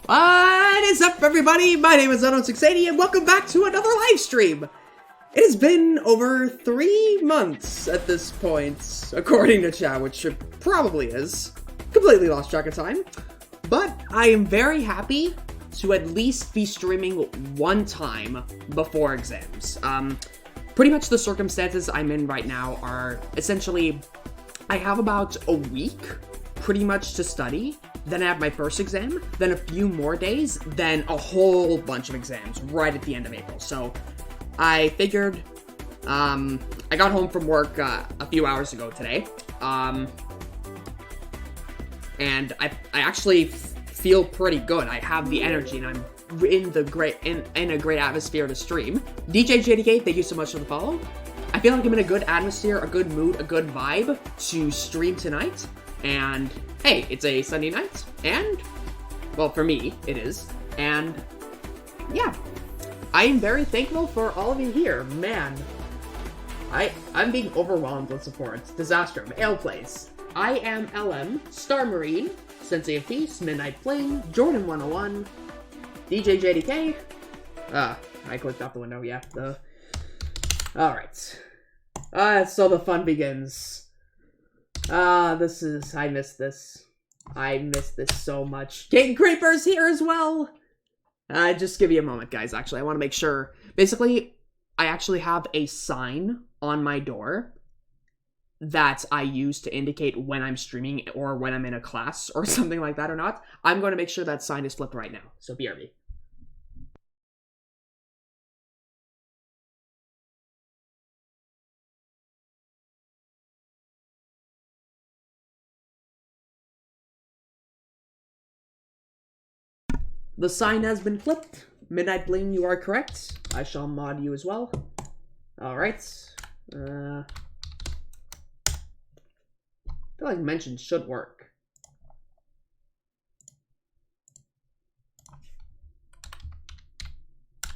What is up, everybody? My name is ZenthicAlpha, and welcome back to another live stream. It has been over 3 months at this point, according to chat, which it probably is. Completely lost track of time. But I am very happy to at least be streaming one time before exams. Pretty much the circumstances I'm in right now are essentially, I have about a week pretty much to study. Then I have my first exam, then a few more days, then a whole bunch of exams right at the end of April. So I figured, I got home from work a few hours ago today, and I actually feel pretty good. I have the energy, and I'm in a great atmosphere to stream. DJ JDK, thank you so much for the follow. I feel like I'm in a good atmosphere, a good mood, a good vibe to stream tonight. And hey, it's a Sunday night, and, well, for me, it is, and, yeah, I am very thankful for all of you here. Man, I'm being overwhelmed with support. Disastrum, Ale Plays, I Am LM, Star Marine, Sensei of Peace, Midnight Fling, Jordan 101, DJ JDK, I clicked out the window, yeah, alright, so the fun begins. I miss this. I miss this so much. King Creeper's here as well! Just give me a moment, guys, actually. I want to make sure. Basically, I actually have a sign on my door that I use to indicate when I'm streaming or when I'm in a class or something like that or not. I'm going to make sure that sign is flipped right now, so BRB. The sign has been flipped. Midnight Bling, you are correct. I shall mod you as well. Alright. I feel like mention should work.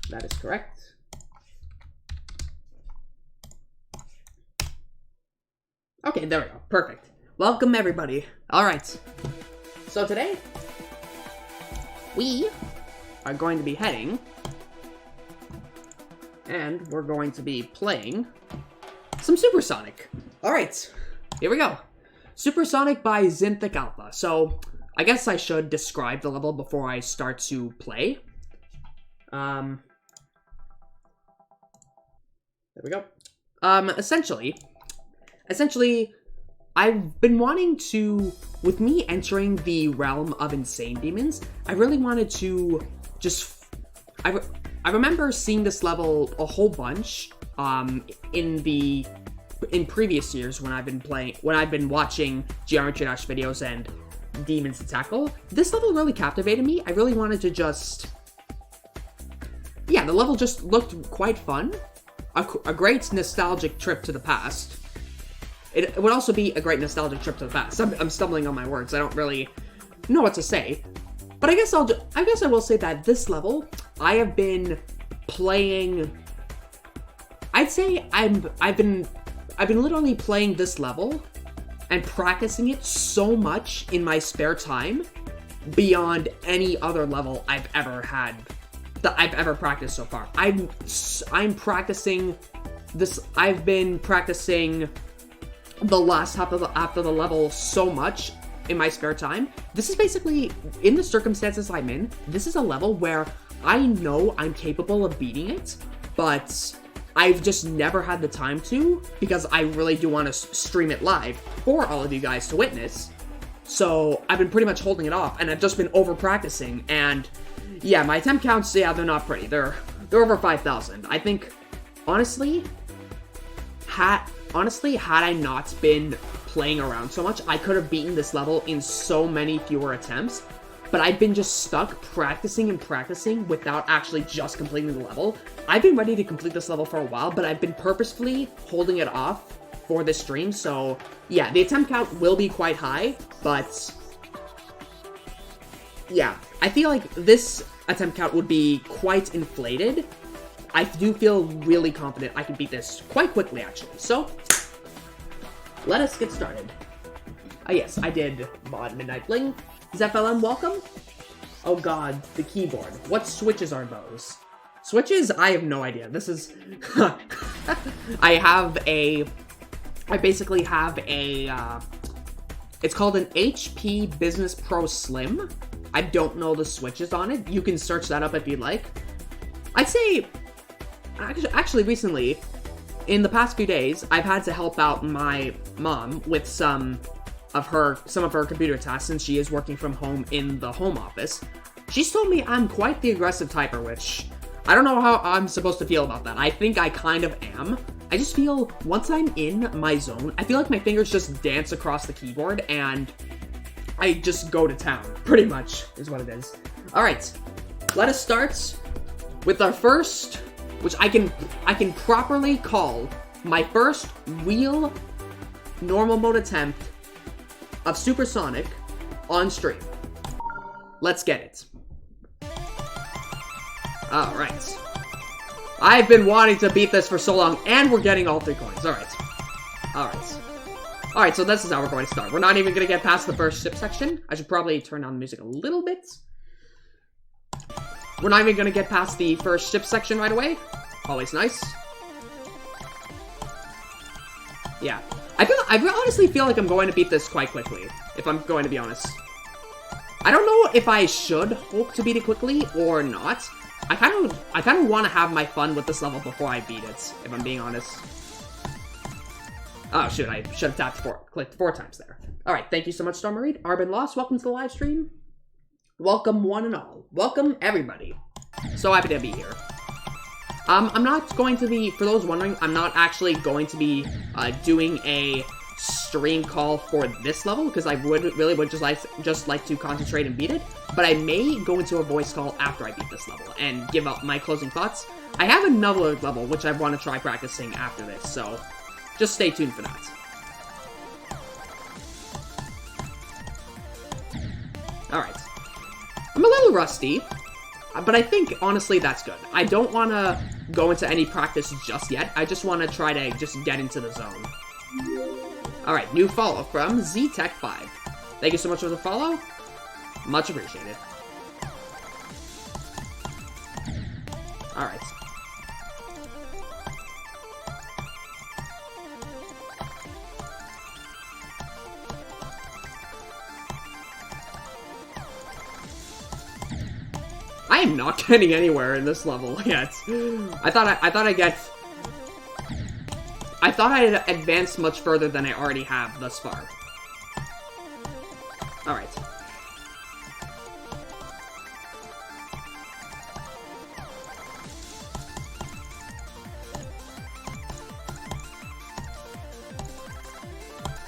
That is correct. Okay, there we go. Perfect. Welcome, everybody. Alright. So today, we are going to be heading, and we're going to be playing some Supersonic. Alright, here we go. Supersonic by ZenthicAlpha. So, I guess I should describe the level before I start to play. There we go. Essentially, I've been wanting to, with me entering the realm of insane demons, I really wanted to just, I remember seeing this level a whole bunch, in previous years when I've been watching Geometry Dash videos and Demons to Tackle. This level really captivated me. I really wanted to just, yeah, the level just looked quite fun. A great nostalgic trip to the past. It would also be a great nostalgic trip to the past. I'm stumbling on my words. I don't really know what to say. But I guess I will say that this level, I have been playing. I'd say I've been literally playing this level and practicing it so much in my spare time beyond any other level I've ever had that I've ever practiced so far. I'm practicing this. I've been practicing the last half of after the level so much in my spare time. This is basically, in the circumstances I'm in, this is a level where I know I'm capable of beating it, but I've just never had the time to, because I really do want to stream it live for all of you guys to witness. So I've been pretty much holding it off, and I've just been over practicing, and yeah, my attempt counts, yeah, they're not pretty. They're over 5,000. I think, honestly, had I not been playing around so much, I could have beaten this level in so many fewer attempts, but I've been just stuck practicing and practicing without actually just completing the level. I've been ready to complete this level for a while, but I've been purposefully holding it off for this stream, so yeah, the attempt count will be quite high, but yeah, I feel like this attempt count would be quite inflated. I do feel really confident I can beat this quite quickly, actually. So, let us get started. Yes, I did mod Midnight Bling. ZFLM, welcome. Oh god, the keyboard. What switches are those? Switches? I have no idea. This is... I basically have a, it's called an HP Business Pro Slim. I don't know the switches on it. You can search that up if you'd like. I'd say, actually recently, in the past few days, I've had to help out my mom with some of her computer tasks since she is working from home in the home office. She's told me I'm quite the aggressive typer, which I don't know how I'm supposed to feel about that. I think I kind of am. I just feel, once I'm in my zone, I feel like my fingers just dance across the keyboard, and I just go to town, pretty much, is what it is. Alright, let us start with our first, which I can properly call my first real normal mode attempt of Supersonic on stream. Let's get it. Alright. I've been wanting to beat this for so long, and we're getting all 3 coins. Alright. Alright. Alright, so this is how we're going to start. We're not even going to get past the first ship section. I should probably turn down the music a little bit. We're not even going to get past the first ship section right away. Always nice. Yeah. I honestly feel like I'm going to beat this quite quickly, if I'm going to be honest. I don't know if I should hope to beat it quickly or not. I kind of want to have my fun with this level before I beat it, if I'm being honest. Oh, shoot, I should have clicked 4 times there. Alright, thank you so much, Starmareed. Arbin Lost, welcome to the live stream. Welcome, one and all. Welcome, everybody. So happy to be here. I'm not going to be, for those wondering, I'm not actually going to be doing a stream call for this level, because I really would just like to concentrate and beat it, but I may go into a voice call after I beat this level and give out my closing thoughts. I have another level which I want to try practicing after this, so just stay tuned for that. Alright. I'm a little rusty, but I think, honestly, that's good. I don't want to go into any practice just yet. I just want to try to just get into the zone. Alright, new follow from ZenthicAlpha. Thank you so much for the follow. Much appreciated. Alright. I am not getting anywhere in this level yet. I thought I had advanced much further than I already have thus far. Alright.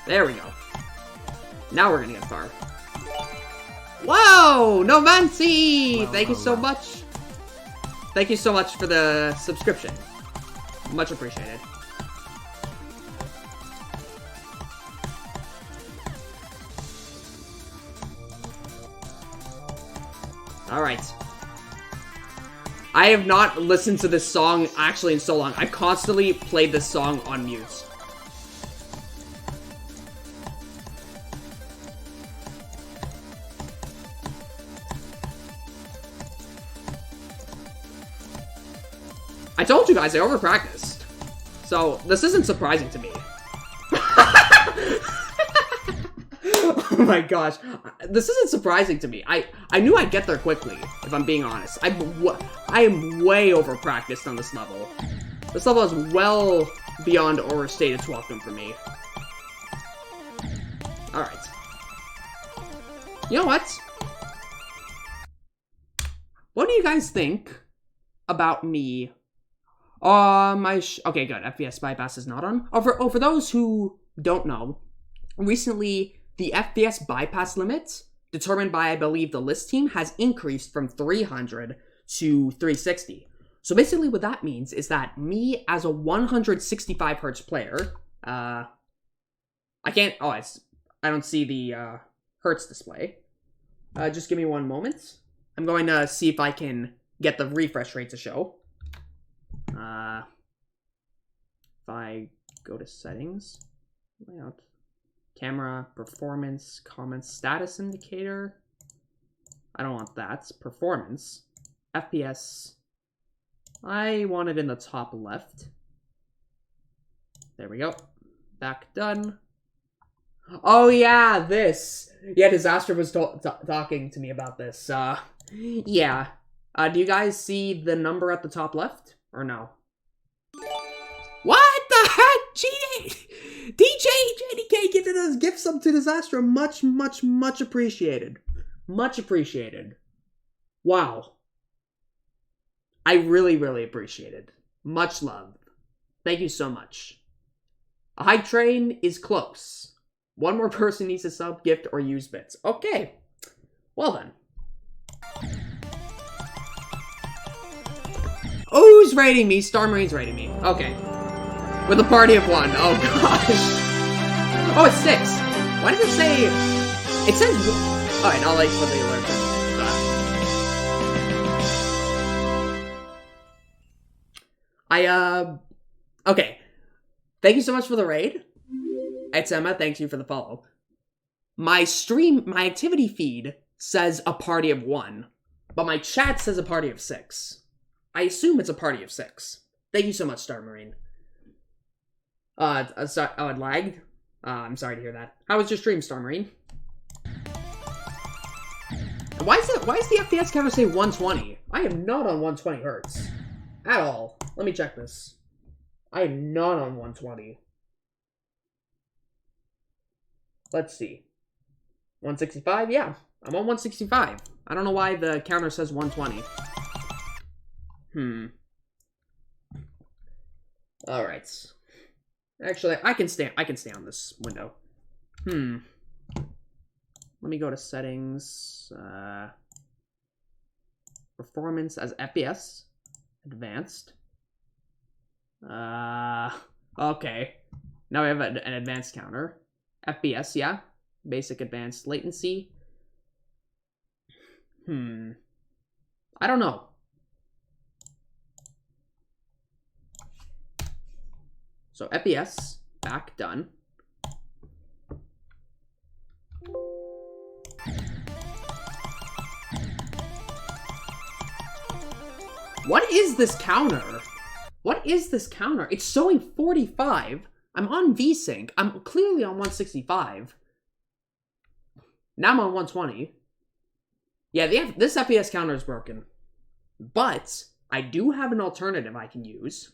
There we go. Now we're gonna get far. Whoa! Novanti! Thank you so much. Thank you so much for the subscription. Much appreciated. Alright. I have not listened to this song actually in so long. I constantly played this song on mute. I told you guys I over-practiced. So, this isn't surprising to me. Oh my gosh. This isn't surprising to me. I knew I'd get there quickly, if I'm being honest. I am way over-practiced on this level. This level is well beyond overstated welcome for me. Alright. You know what? What do you guys think about me? Okay, good. FPS bypass is not on. For those who don't know, recently the FPS bypass limit, determined by, I believe, the list team, has increased from 300 to 360. So basically what that means is that me, as a 165 Hz player, I don't see the Hertz display. Just give me one moment. I'm going to see if I can get the refresh rate to show. If I go to settings, layout, camera, performance, comments, status indicator. I don't want that. Performance. FPS. I want it in the top left. There we go. Back done. Oh yeah, this. Yeah, Disaster was talking to me about this. Yeah. Do you guys see the number at the top left? Or no? What the heck? DJ JDK gifted us gift sub to Disaster. Much, much, much appreciated. Much appreciated. Wow. I really, really appreciate it. Much love. Thank you so much. A hype train is close. One more person needs to sub, gift, or use bits. Okay. Well then. Oh, who's rating me? Star Marine's rating me. Okay. With a party of 1. Oh gosh. Oh, it's 6. Why does it say... It says... Alright, I'll like put the alert. Okay. Thank you so much for the raid. It's Emma, thanks you for the follow. My activity feed says a party of 1, but my chat says a party of 6. I assume it's a party of 6. Thank you so much, Star Marine. Sorry, oh, it lagged? I'm sorry to hear that. How was your stream, Star Marine? Why is the FPS counter say 120? I am not on 120 hertz. At all. Let me check this. I am not on 120. Let's see. 165? Yeah, I'm on 165. I don't know why the counter says 120. Alright. Actually, I can stay on this window. Let me go to settings. Performance as FPS. Advanced. Okay. Now we have an advanced counter. FPS, yeah. Basic, advanced, latency. I don't know. So FPS, back, done. What is this counter? What is this counter? It's showing 45. I'm on VSync. I'm clearly on 165. Now I'm on 120. Yeah, this FPS counter is broken. But I do have an alternative I can use.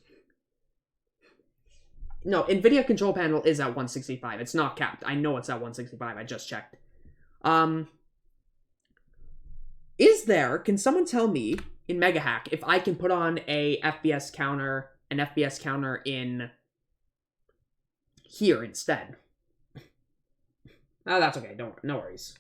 No, NVIDIA control panel is at 165. It's not capped. I know it's at 165. I just checked. Can someone tell me in MegaHack if I can put on an FPS counter in here instead? Oh, that's okay. No worries.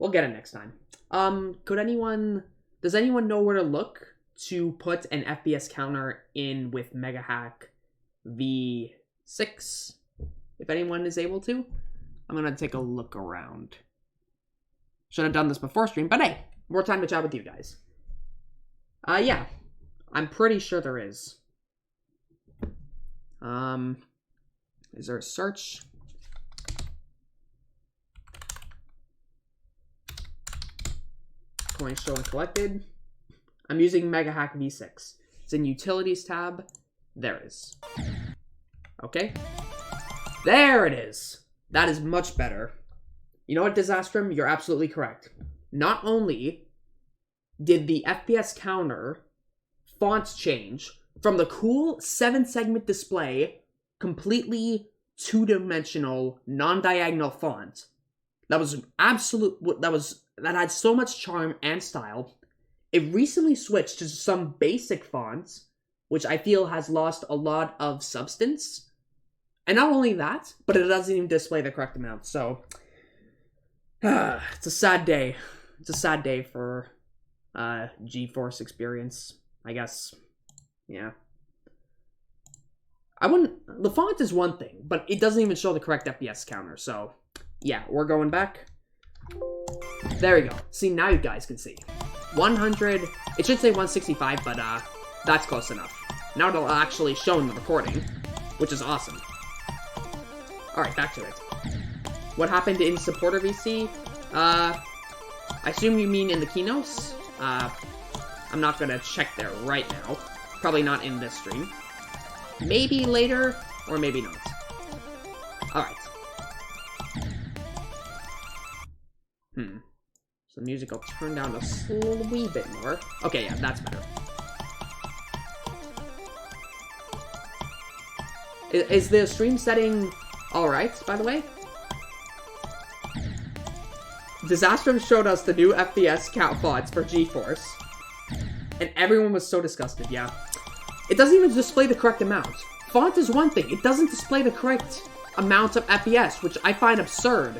We'll get it next time. Does anyone know where to look to put an FPS counter in with MegaHack V6? If anyone is able to, I'm gonna take a look around. Should have done this before stream, but hey, more time to chat with you guys. Yeah, I'm pretty sure there is. Is there a search? Coins shown and collected. I'm using MegaHack V6. It's in Utilities tab. There it is. Okay. There it is. That is much better. You know what, Disastrum? You're absolutely correct. Not only did the FPS counter font change from the cool 7-segment display, completely two-dimensional, non-diagonal font, that had so much charm and style. It recently switched to some basic fonts, which I feel has lost a lot of substance. And not only that, but it doesn't even display the correct amount. So, it's a sad day. It's a sad day for GeForce experience, I guess. Yeah. The font is one thing, but it doesn't even show the correct FPS counter. So, yeah, we're going back. There we go. See, now you guys can see. 100, it should say 165, but that's close enough. Now it'll actually show in the recording, which is awesome. Alright, back to it. What happened in Supporter VC? I assume you mean in the keynotes? I'm not gonna check there right now. Probably not in this stream. Maybe later, or maybe not. Alright. So the music will turn down a wee bit more. Okay, yeah, that's better. Is the stream setting alright, by the way? Disaster showed us the new FPS count VODs for GeForce. And everyone was so disgusted, yeah. It doesn't even display the correct amount. Font is one thing, it doesn't display the correct amount of FPS, which I find absurd.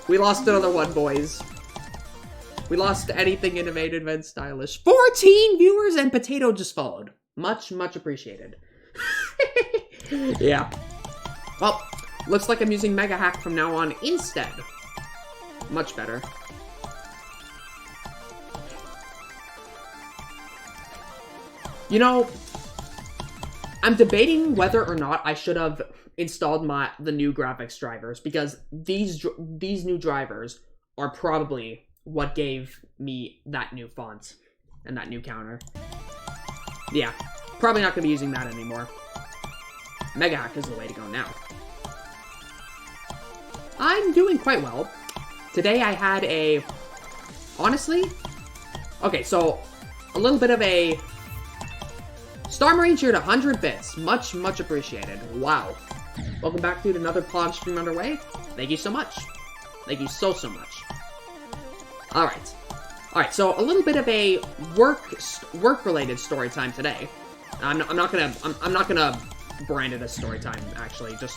We lost another one, boys. We lost anything innovative and stylish. 14 viewers and Potato just followed. Much, much appreciated. Yeah. Well, looks like I'm using Mega Hack from now on instead. Much better. You know, I'm debating whether or not I should have installed the new graphics drivers, because these new drivers are probably what gave me that new font and that new counter. Yeah, probably not going to be using that anymore. Mega Hack is the way to go now. I'm doing quite well. Today I had a... Honestly? Okay, so a little bit of a... Star Marine cheered 100 bits. Much, much appreciated. Wow. Welcome back to another Pog stream underway. Thank you so much. Thank you so much. Alright. Alright, so a little bit of a work-related story time today. I'm not gonna brand it as story time, actually. Just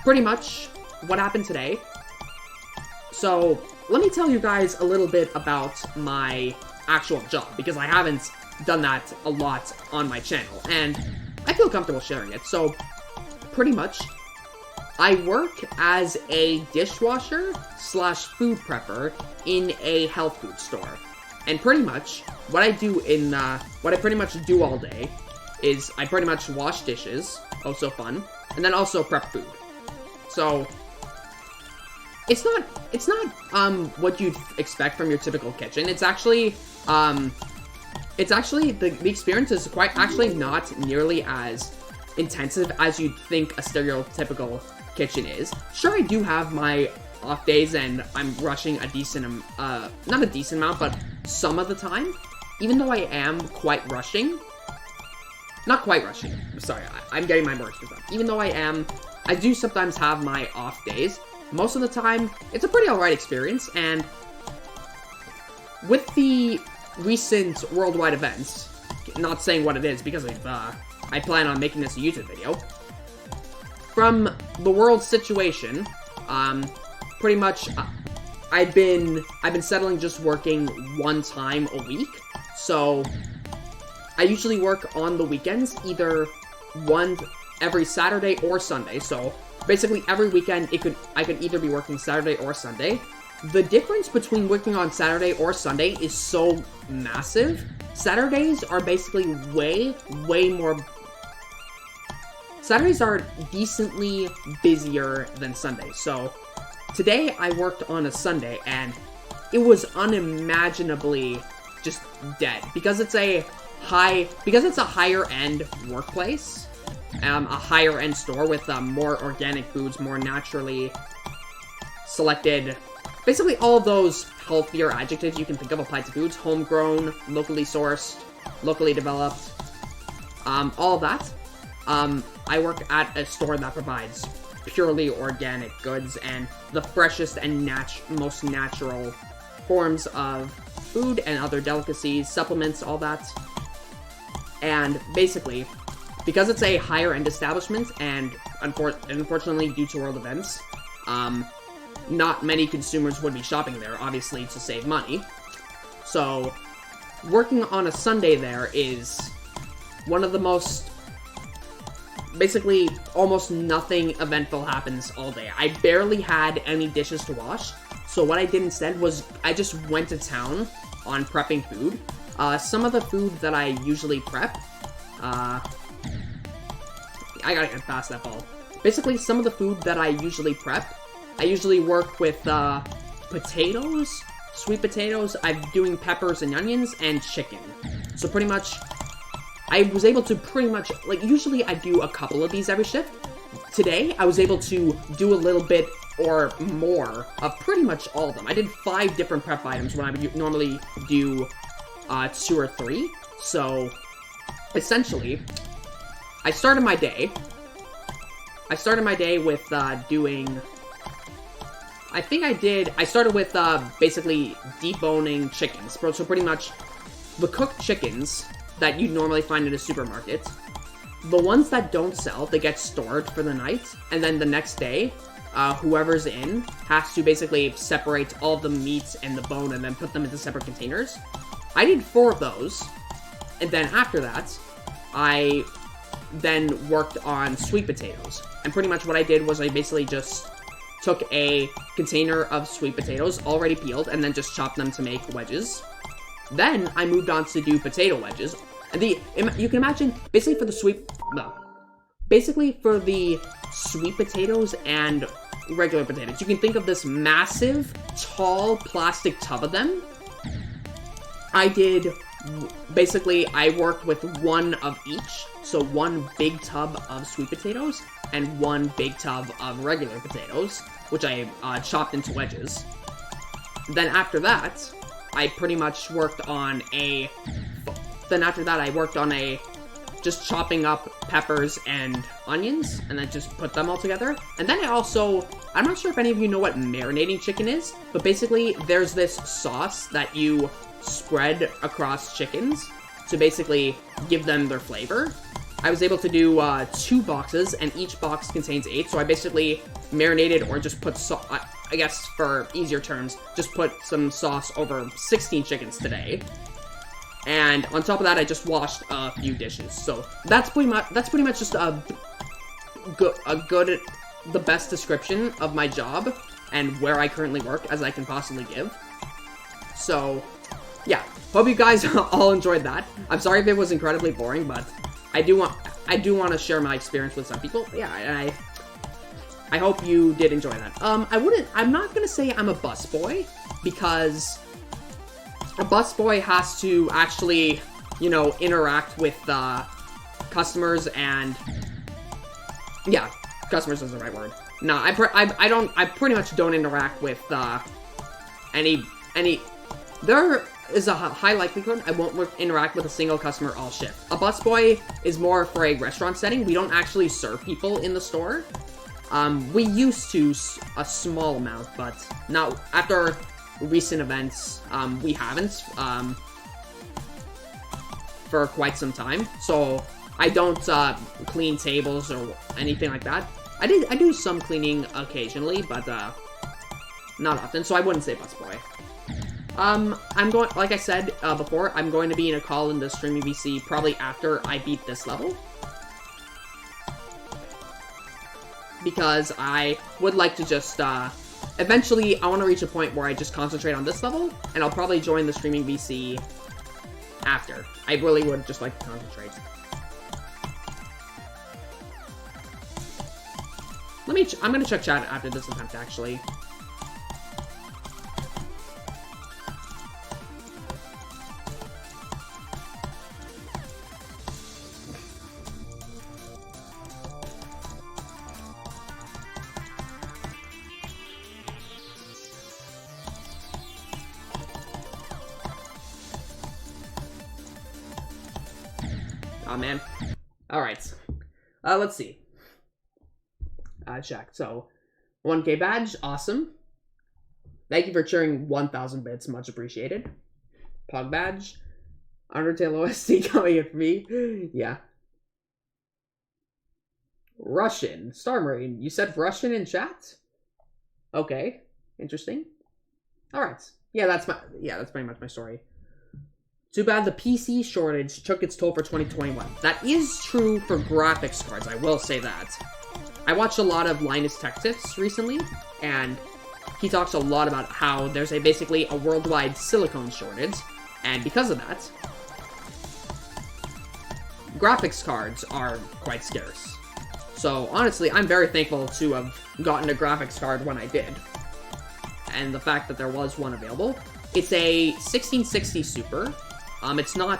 pretty much what happened today. So, let me tell you guys a little bit about my actual job, because I haven't done that a lot on my channel, and I feel comfortable sharing it. So, pretty much, I work as a dishwasher slash food prepper in a health food store. And pretty much, what I do what I pretty much do all day is I pretty much wash dishes, oh so fun, and then also prep food. So, it's not what you'd expect from your typical kitchen. It's actually, the experience is actually not nearly as intensive as you'd think a stereotypical kitchen is. Sure, I do have my off days and I'm rushing a decent, not a decent amount, but some of the time. Even though I am quite rushing. Not quite rushing. Sorry, I'm getting my words mixed up. Even though I do sometimes have my off days. Most of the time, it's a pretty alright experience, and with the recent worldwide events, not saying what it is because I plan on making this a YouTube video, from the world situation, pretty much I've been settling just working one time a week. So I usually work on the weekends, either every Saturday or Sunday. So basically every weekend I could either be working Saturday or Sunday. The difference between working on Saturday or Sunday is so massive. Saturdays are basically way more... Saturdays are decently busier than Sundays. So today I worked on a Sunday and it was unimaginably just dead. Because it's a higher end workplace, a higher end store with more organic foods, more naturally selected, basically all of those healthier adjectives you can think of applied to foods, homegrown, locally sourced, locally developed, all of that. I work at a store that provides purely organic goods and the freshest and most natural forms of food and other delicacies, supplements, all that. And basically, because it's a higher end establishment, and unfortunately due to world events, not many consumers would be shopping there, obviously, to save money. So, working on a Sunday there is one of the most... Basically, almost nothing eventful happens all day. I barely had any dishes to wash, so what I did instead was I just went to town on prepping food. Some of the food that I usually prep, I gotta get past that ball. Basically, some of the food that I usually prep I usually work with potatoes, sweet potatoes. I'm doing peppers and onions and chicken. So pretty much, I was able to pretty much, like, usually I do a couple of these every shift. Today, I was able to do a little bit or more of pretty much all of them. I did 5 different prep items when I would normally do 2 or 3. So, essentially, I started my day with doing... I started with basically deboning chickens. So pretty much the cooked chickens that you'd normally find in a supermarket, the ones that don't sell, they get stored for the night, and then the next day, whoever's in has to basically separate all the meats and the bone and then put them into separate containers. I did 4 of those, and then after that, I then worked on sweet potatoes. And pretty much what I did was I basically just took a container of sweet potatoes, already peeled, and then just chopped them to make wedges. Then I moved on to do potato wedges. And you can imagine, basically for the sweet potatoes and regular potatoes, you can think of this massive, tall plastic tub of them. I worked with 1 of each. So 1 big tub of sweet potatoes and 1 big tub of regular potatoes, which I chopped into wedges. Then after that, I pretty much worked on just chopping up peppers and onions, and then just put them all together. And then I'm not sure if any of you know what marinating chicken is, but basically there's this sauce that you spread across chickens to basically give them their flavor. I was able to do 2 boxes, and each box contains 8, so I basically marinated or just put, I guess for easier terms, just put some sauce over 16 chickens today. And on top of that, I just washed a few dishes. So that's pretty much just the best description of my job and where I currently work as I can possibly give. So yeah, hope you guys all enjoyed that. I'm sorry if it was incredibly boring, but I do want to share my experience with some people. Yeah, and I hope you did enjoy that. I'm not gonna say I'm a busboy, because a busboy has to actually, interact with customers, and yeah, customers is the right word. No, I pretty much don't interact with any. There is a high likelihood I won't interact with a single customer all shift. A busboy is more for a restaurant setting. We don't actually serve people in the store. We used to a small amount, but not after recent events. We haven't for quite some time. So I don't clean tables or anything like that. I do some cleaning occasionally, but not often. So I wouldn't say busboy. Like I said before, I'm going to be in a call in the streaming VC probably after I beat this level, because I would like to just, eventually, I want to reach a point where I just concentrate on this level, and I'll probably join the streaming VC after. I really would just like to concentrate. I'm gonna check chat after this attempt, actually. Oh, man. Alright. Let's see. Check. So, 1K badge. Awesome. Thank you for cheering 1,000 bits. Much appreciated. Pug badge. Undertale OST coming in for me. Yeah. Russian. Star Marine. You said Russian in chat? Okay. Interesting. Alright. Yeah, that's pretty much my story. Too bad the PC shortage took its toll for 2021. That is true for graphics cards, I will say that. I watched a lot of Linus Tech Tips recently, and he talks a lot about how there's basically a worldwide silicone shortage, and because of that, graphics cards are quite scarce. So, honestly, I'm very thankful to have gotten a graphics card when I did. And the fact that there was one available. It's a 1660 Super. It's not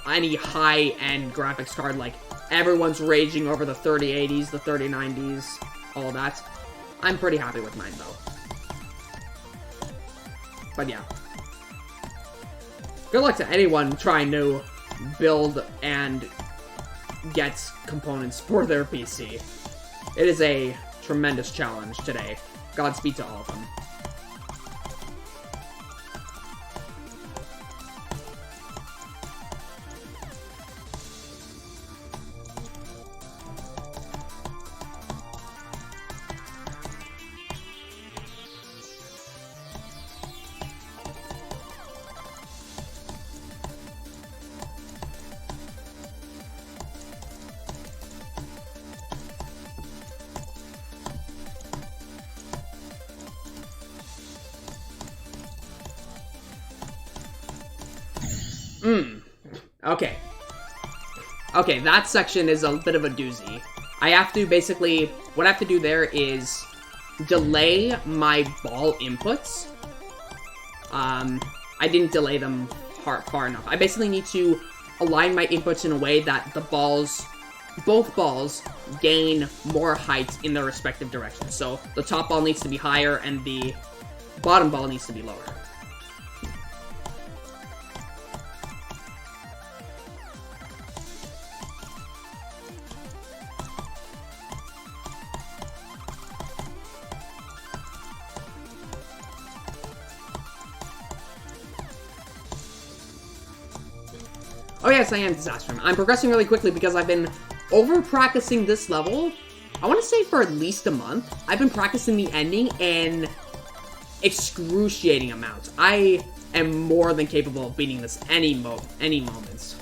any high-end graphics card like everyone's raging over the 3080s, the 3090s, all that. I'm pretty happy with mine, though. But yeah. Good luck to anyone trying to build and get components for their PC. It is a tremendous challenge today. Godspeed to all of them. Okay. Okay, that section is a bit of a doozy. I have to basically, what I have to do there is delay my ball inputs. I didn't delay them far enough. I basically need to align my inputs in a way that the balls, both balls, gain more height in their respective directions. So the top ball needs to be higher and the bottom ball needs to be lower. Oh yes, I am Disaster. I'm progressing really quickly because I've been over-practicing this level, I want to say for at least a month. I've been practicing the ending in excruciating amounts. I am more than capable of beating this any moments.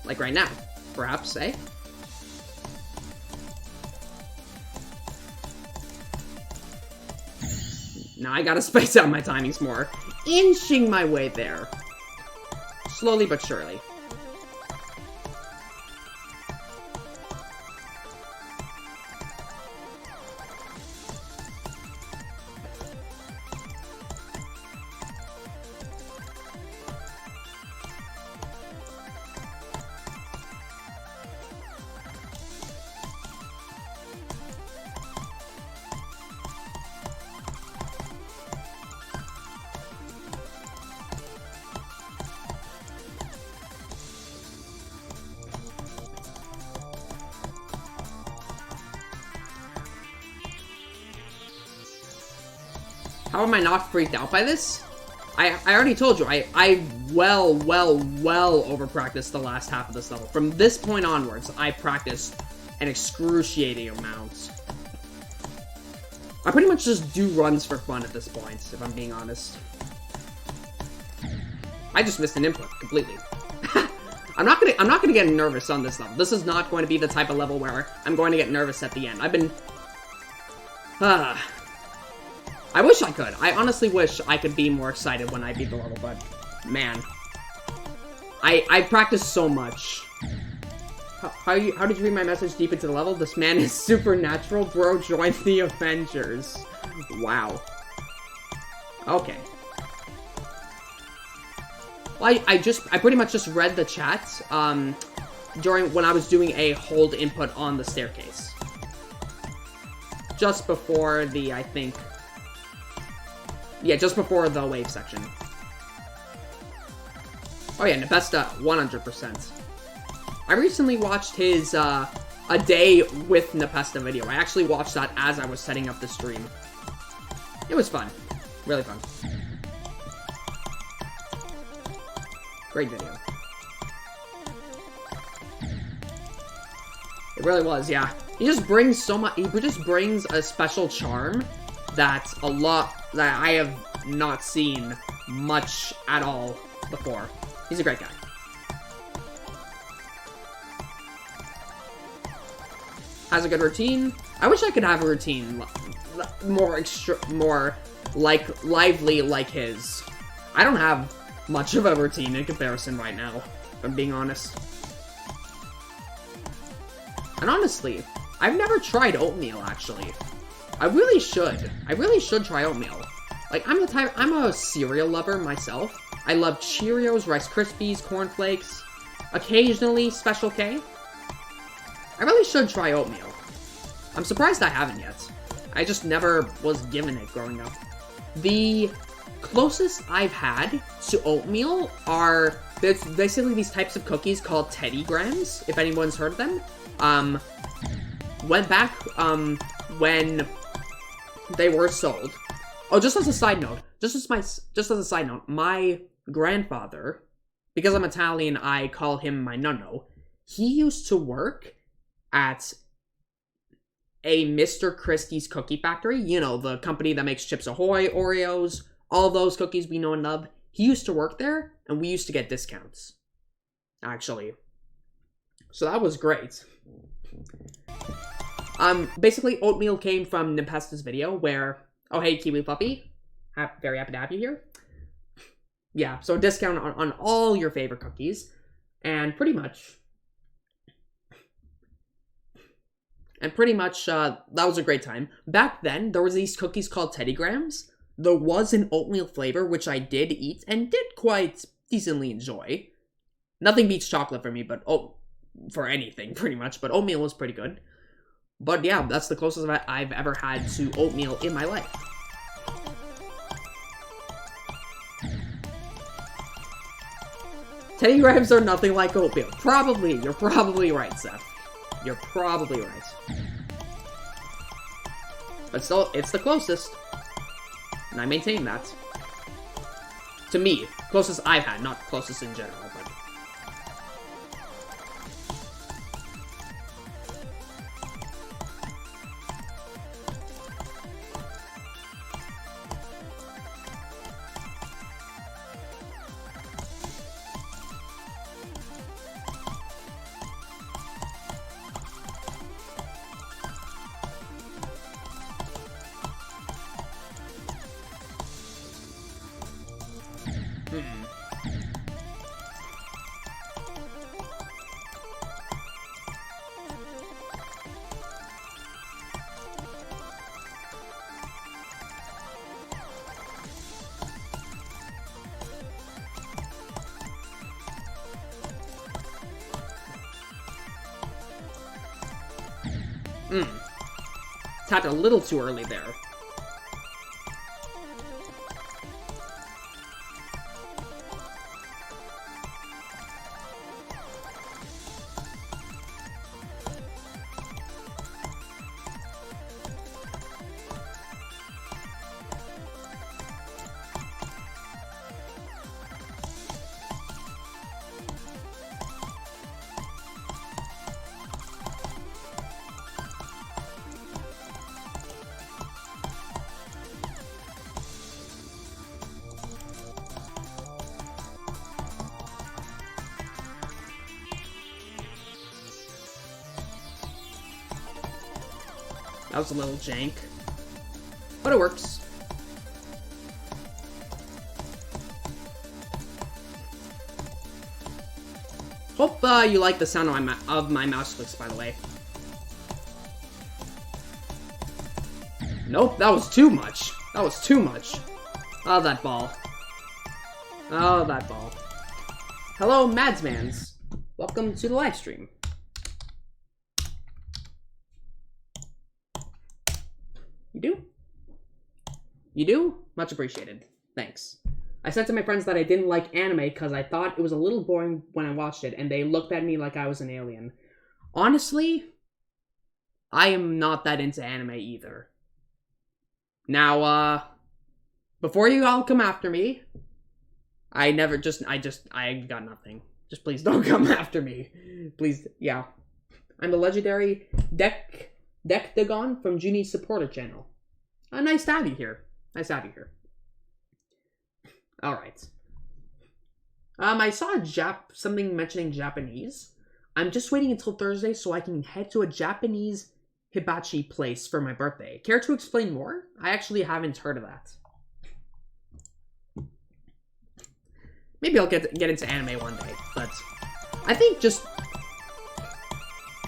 Like right now, perhaps, eh? Now I gotta space out my timings more. Inching my way there. Slowly but surely. How am I not freaked out by this? I already told you, I well over-practiced the last half of this level. From this point onwards, I practiced an excruciating amount. I pretty much just do runs for fun at this point, if I'm being honest. I just missed an input completely. I'm not gonna get nervous on this level. This is not going to be the type of level where I'm going to get nervous at the end. I've been... I wish I could. I honestly wish I could be more excited when I beat the level, but man. I practiced so much. How did you read my message deep into the level? This man is supernatural, bro. Join the Avengers. Wow. Okay. Well, I pretty much just read the chat when I was doing a hold input on the staircase. Just before the, I think... Yeah, just before the wave section. Oh yeah, Nebesta, 100%. I recently watched his, A Day with Nepesta video. I actually watched that as I was setting up the stream. It was fun. Really fun. Great video. It really was, yeah. He just brings so much, he just brings a special charm that I have not seen much at all before. He's a great guy. Has a good routine. I wish I could have a routine more lively like his. I don't have much of a routine in comparison right now. if I'm being honest. And honestly, I've never tried oatmeal, actually. I really should. I really should try oatmeal. Like, I'm a cereal lover myself. I love Cheerios, Rice Krispies, Corn Flakes, occasionally Special K. I really should try oatmeal. I'm surprised I haven't yet. I just never was given it growing up. The closest I've had to oatmeal are there's basically these types of cookies called Teddy Grahams, if anyone's heard of them. Went back when they were sold. Oh, just as a side note, just as a side note, my grandfather, because I'm Italian, I call him my nonno. He used to work at a Mr. Christie's cookie factory. You know, the company that makes Chips Ahoy, Oreos, all those cookies we know and love. He used to work there, and we used to get discounts, actually. So that was great. Basically, oatmeal came from Nepesta's video where, oh hey, Kiwi Puppy, very happy to have you here. Yeah, so a discount on all your favorite cookies, and pretty much, that was a great time. Back then, there was these cookies called Teddy Grahams. There was an oatmeal flavor, which I did eat, and did quite decently enjoy. Nothing beats chocolate for me, but, for anything, pretty much, but oatmeal was pretty good. But yeah, that's the closest I've ever had to oatmeal in my life. Teddy Grahams are nothing like oatmeal. Probably. You're probably right, Seth. You're probably right. But still, it's the closest. And I maintain that. To me. Closest I've had, not closest in general, but... Tapped a little too early there. That was a little jank, but it works. Hope you like the sound of my mouse clicks, by the way. Nope, that was too much. That was too much. Oh, that ball. Oh, that ball. Hello, Madsmans. Welcome to the live stream. You do? You do? Much appreciated. Thanks. I said to my friends that I didn't like anime because I thought it was a little boring when I watched it, and they looked at me like I was an alien. Honestly, I am not that into anime either. Now, before you all come after me, I got nothing. Just please don't come after me. Please, yeah. I'm the legendary Dectagon from Junie's supporter channel. Nice to have you here. Nice to have you here. Alright. I saw something mentioning Japanese. I'm just waiting until Thursday so I can head to a Japanese hibachi place for my birthday. Care to explain more? I actually haven't heard of that. Maybe I'll get into anime one day, but I think just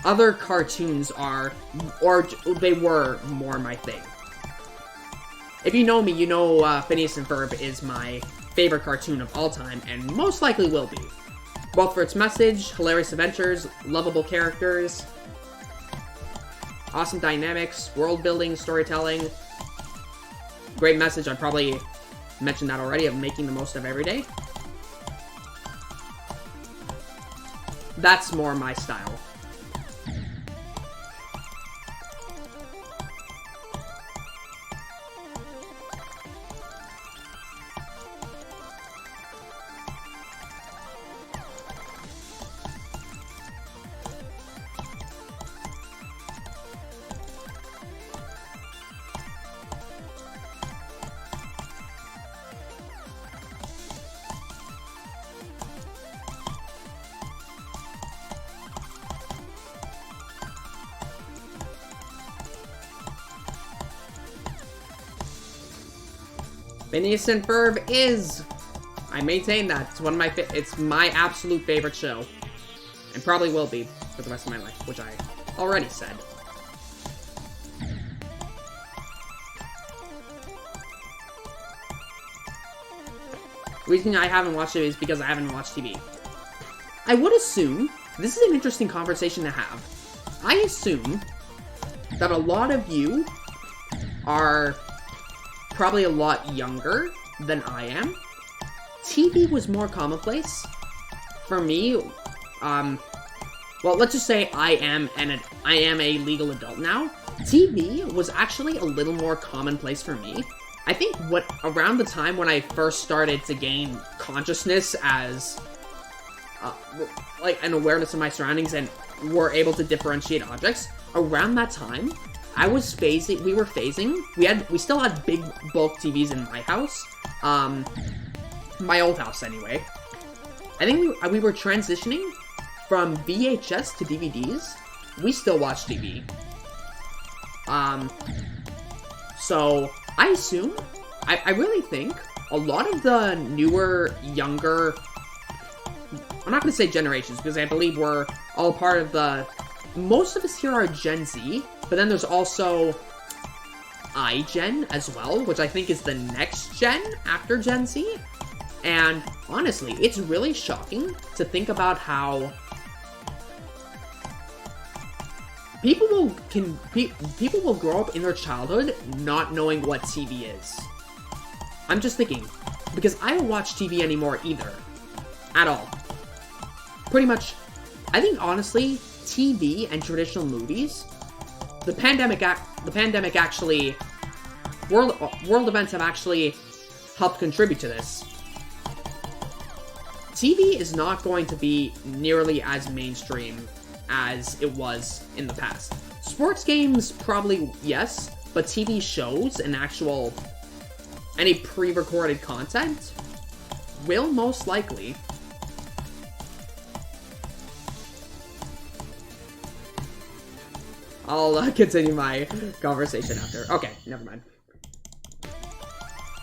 other cartoons are, or they were more my thing. If you know me, you know Phineas and Ferb is my favorite cartoon of all time, and most likely will be. Both for its message, hilarious adventures, lovable characters, awesome dynamics, world building, storytelling, great message. I probably mentioned that already, of making the most of every day. That's more my style. Phineas and Ferb is, I maintain that, it's one of my, it's my absolute favorite show. And probably will be for the rest of my life, which I already said. The reason I haven't watched it is because I haven't watched TV. I would assume, this is an interesting conversation to have. I assume that a lot of you are probably a lot younger than I am. TV was more commonplace. For me, well, let's just say I am a legal adult now. TV was actually a little more commonplace for me. I think around the time when I first started to gain consciousness as, like, an awareness of my surroundings and were able to differentiate objects, around that time, we still had big bulk TVs in my house, my old house anyway. I think we were transitioning from VHS to DVDs. We still watch TV. So I assume, I really think a lot of the newer, younger, I'm not going to say generations, because I believe we're all part of most of us here are Gen Z, but then there's also iGen as well, which I think is the next gen after Gen Z. And honestly, it's really shocking to think about how people will grow up in their childhood not knowing what TV is. I'm just thinking, because I don't watch TV anymore either. At all. Pretty much, I think honestly, TV and traditional movies, the pandemic actually, world events have actually helped contribute to this. TV is not going to be nearly as mainstream as it was in the past. Sports games, probably yes, but TV shows and any pre-recorded content will most likely. I'll continue my conversation after. Okay, never mind.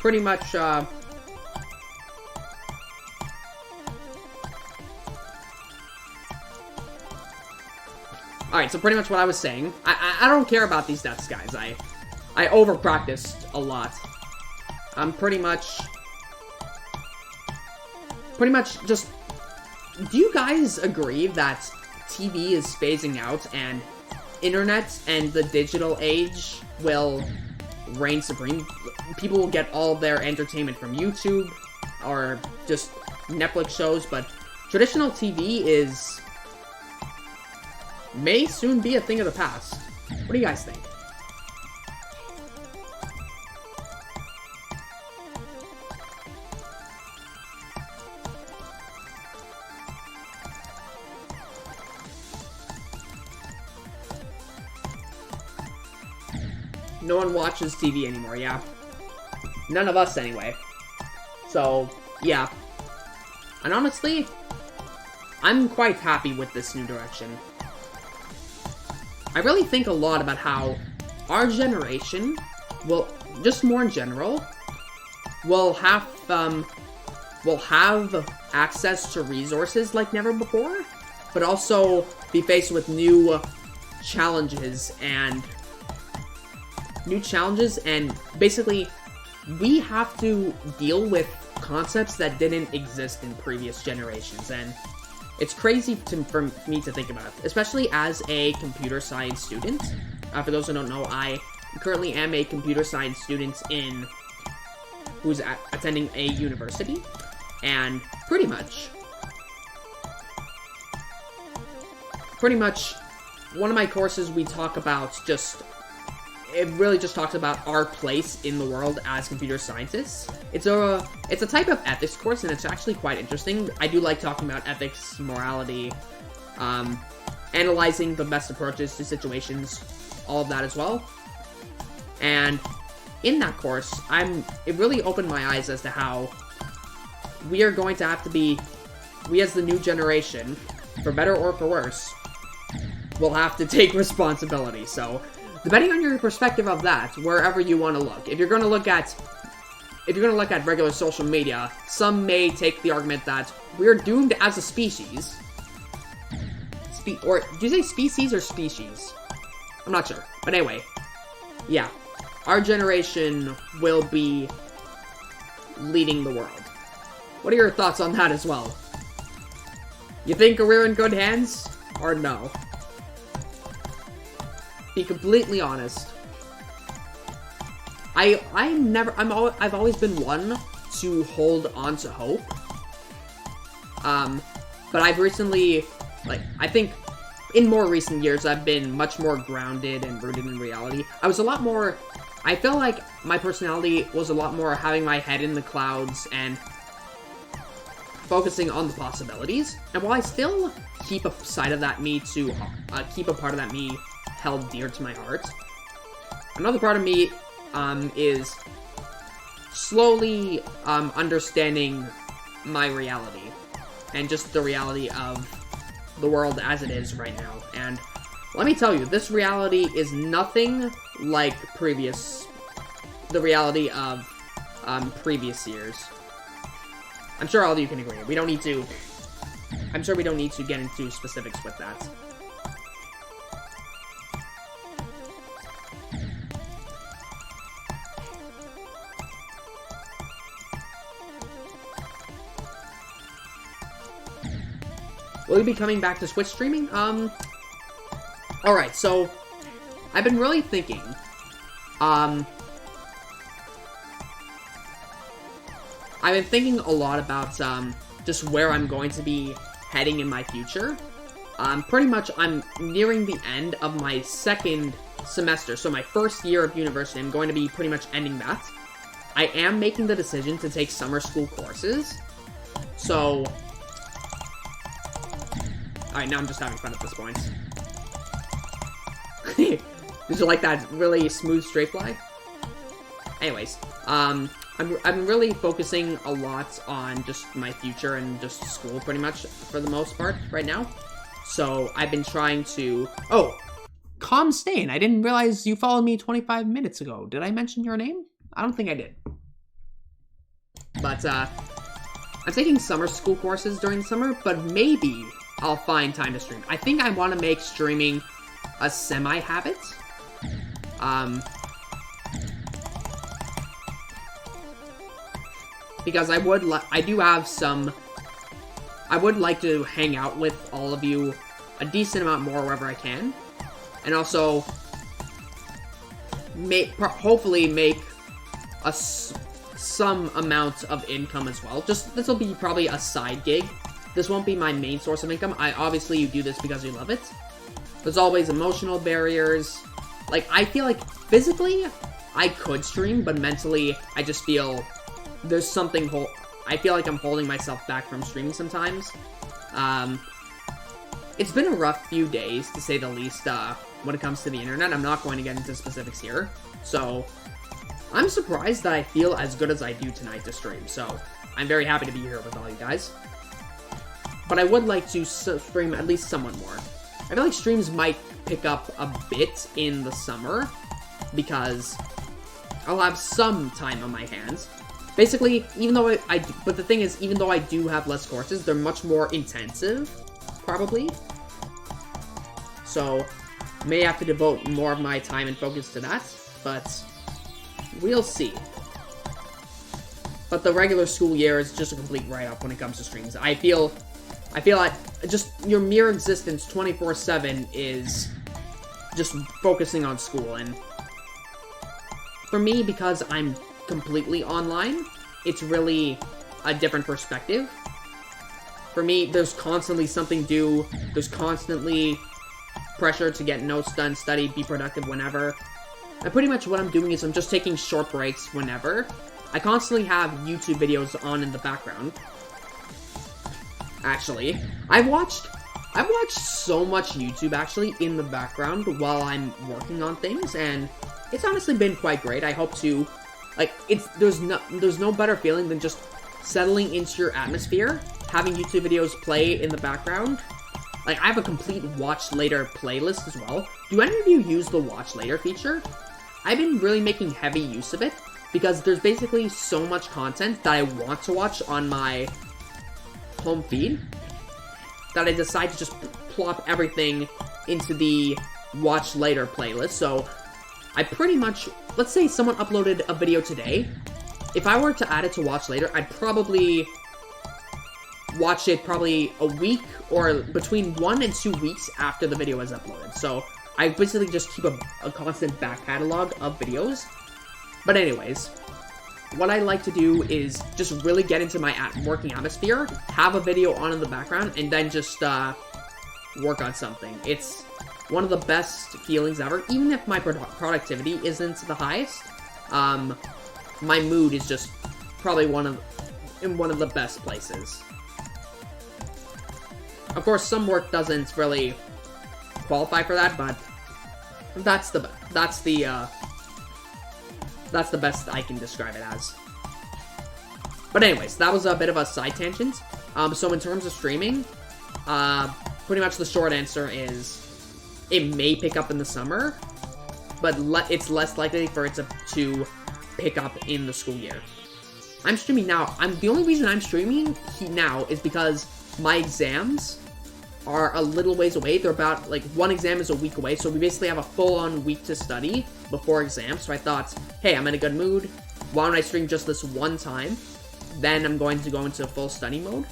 Pretty much, Alright, so pretty much what I was saying. I don't care about these deaths, guys. I over-practiced a lot. I'm pretty much just... Do you guys agree that TV is phasing out and internet and the digital age will reign supreme? People will get all their entertainment from YouTube or just Netflix shows, but traditional TV may soon be a thing of the past. What do you guys think? No one watches TV anymore, yeah. None of us, anyway. So, yeah. And honestly, I'm quite happy with this new direction. I really think a lot about how our generation will, just more in general, will have access to resources like never before. but also be faced with new challenges and basically we have to deal with concepts that didn't exist in previous generations, and it's crazy for me to think about, especially as a computer science student. For those who don't know, I currently am a computer science student who's attending a university, and pretty much one of my courses we talk about it really just talks about our place in the world as computer scientists. It's a type of ethics course, and it's actually quite interesting. I do like talking about ethics, morality, analyzing the best approaches to situations, all of that as well. And in that course, it really opened my eyes as to how we are going to have to be, we as the new generation, for better or for worse, will have to take responsibility. So, depending on your perspective of that, wherever you want to look. If you're going to look at regular social media, some may take the argument that we're doomed as a species. Or do you say species or species? I'm not sure. But anyway, yeah. Our generation will be leading the world. What are your thoughts on that as well? You think we're in good hands? Or no? Be completely honest. I've always been one to hold on to hope. But I've recently, I think in more recent years, I've been much more grounded and rooted in reality. I feel like my personality was a lot more having my head in the clouds and focusing on the possibilities. And while I still keep a side of that me keep a part of that me held dear to my heart, another part of me is slowly understanding my reality and just the reality of the world as it is right now. And let me tell you, this reality is nothing like the reality of previous years. I'm sure all of you can agree. I'm sure we don't need to get into specifics with that. Will you be coming back to Switch streaming? Alright, so I've been really thinking. I've been thinking a lot about just where I'm going to be heading in my future. Pretty much I'm nearing the end of my second semester, so my first year of university. I'm going to be pretty much ending that. I am making the decision to take summer school courses. So, alright, now I'm just having fun at this point. Did you like that really smooth straight fly? Anyways, I'm really focusing a lot on just my future and just school pretty much for the most part right now. So I've been trying to... Oh, Calm Stain, I didn't realize you followed me 25 minutes ago. Did I mention your name? I don't think I did. But I'm taking summer school courses during the summer, but maybe I'll find time to stream. I think I want to make streaming a semi-habit. Because I would like to hang out with all of you a decent amount more wherever I can. And also, hopefully make some amount of income as well. This will be probably a side gig. This won't be my main source of income. Obviously you do this because you love it. There's always emotional barriers. I feel like physically I could stream, but mentally I just feel there's something I feel like I'm holding myself back from streaming sometimes. It's been a rough few days, to say the least, when it comes to the internet. I'm not going to get into specifics here. So, I'm surprised that I feel as good as I do tonight to stream. So, I'm very happy to be here with all you guys. But I would like to stream at least somewhat more. I feel like streams might pick up a bit in the summer, because I'll have some time on my hands. Basically, but the thing is, even though I do have less courses, they're much more intensive probably. So, may have to devote more of my time and focus to that, but we'll see. But the regular school year is just a complete write-off when it comes to streams. I feel like just your mere existence 24/7 is just focusing on school. And for me, because I'm completely online, it's really a different perspective. For me, there's constantly something due. There's constantly pressure to get notes done, study, be productive whenever. And pretty much what I'm doing is I'm just taking short breaks whenever. I constantly have YouTube videos on in the background. Actually, I've watched so much YouTube actually in the background while I'm working on things, and it's honestly been quite great. I hope to, like, there's no better feeling than just settling into your atmosphere, having YouTube videos play in the background. Like, I have a complete watch later playlist as well. Do any of you use the watch later feature? I've been really making heavy use of it, because there's basically so much content that I want to watch on my home feed that I decide to just plop everything into the watch later playlist. So I pretty much, let's say someone uploaded a video today. If I were to add it to watch later, I'd probably watch it probably a week or between 1 and 2 weeks after the video is uploaded. So I basically just keep a constant back catalog of videos. But anyways, what I like to do is just really get into my working atmosphere, have a video on in the background, and then just work on something. It's one of the best feelings ever. Even if my productivity isn't the highest, my mood is just probably in one of the best places. Of course, some work doesn't really qualify for that, but that's the best I can describe it as. But anyways, that was a bit of a side tangent. So in terms of streaming, pretty much the short answer is it may pick up in the summer, but it's less likely for it to pick up in the school year. I'm streaming now. The only reason I'm streaming now is because my exams are a little ways away. They're about, like, one exam is a week away, so we basically have a full-on week to study before exams. So I thought, hey, I'm in a good mood. Why don't I stream just this one time? Then I'm going to go into full study mode.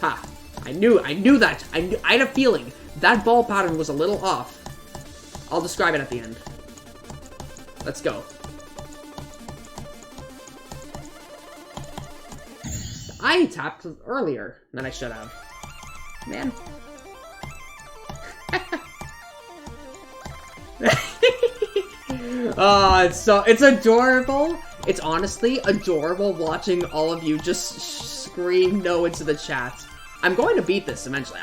Ha! I knew that. I had a feeling that ball pattern was a little off. I'll describe it at the end. Let's go. I tapped earlier than I should have. Man. It's adorable. It's honestly adorable watching all of you just scream no into the chat. I'm going to beat this eventually.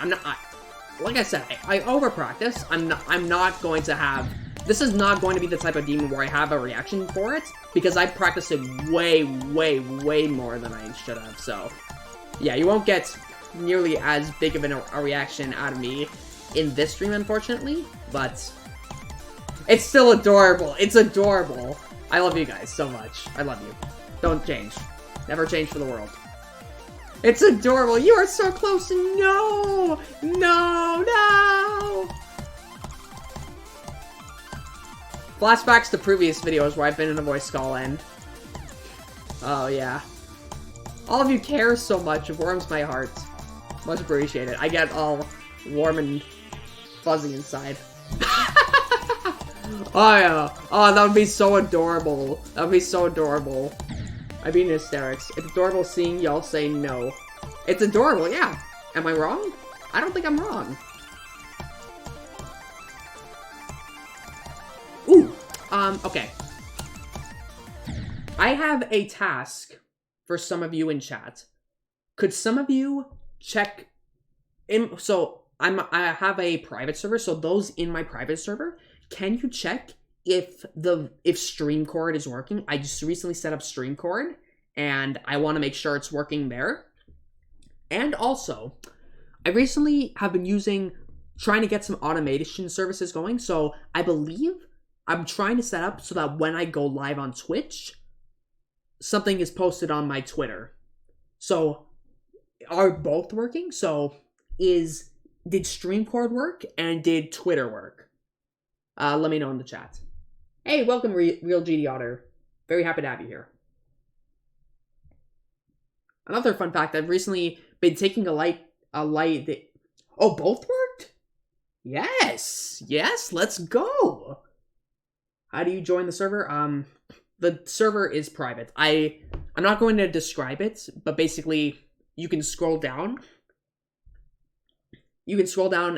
Like I said, I over practice. I'm not going to have. This is not going to be the type of demon where I have a reaction for it, because I practiced it way, way, way more than I should have. So, yeah, you won't get nearly as big of a reaction out of me in this stream, unfortunately, but it's still adorable. It's adorable. I love you guys so much. I love you. Don't change. Never change for the world. It's adorable. You are so close. No! No! No! Flashbacks to previous videos where I've been in a voice call and... Oh, yeah. All of you care so much. It warms my heart. Much appreciated. I get all warm and fuzzy inside. Oh, yeah. Oh, that would be so adorable. That would be so adorable. I'd be in hysterics. It's adorable seeing y'all say no. It's adorable, yeah. Am I wrong? I don't think I'm wrong. Ooh, okay. I have a task for some of you in chat. Could some of you check so I have a private server, so those in my private server, can you check if StreamCord is working? I just recently set up StreamCord, and I want to make sure it's working there. And also, I recently have been trying to get some automation services going, so I believe I'm trying to set up so that when I go live on Twitch, something is posted on my Twitter. So are both working. So did StreamCord work and did Twitter work? Let me know in the chat. Hey, welcome, Real GD Otter. Very happy to have you here. Another fun fact: I've recently been taking a light. Oh, both worked? Yes, let's go. How do you join the server? The server is private. I'm not going to describe it, but basically, you can scroll down.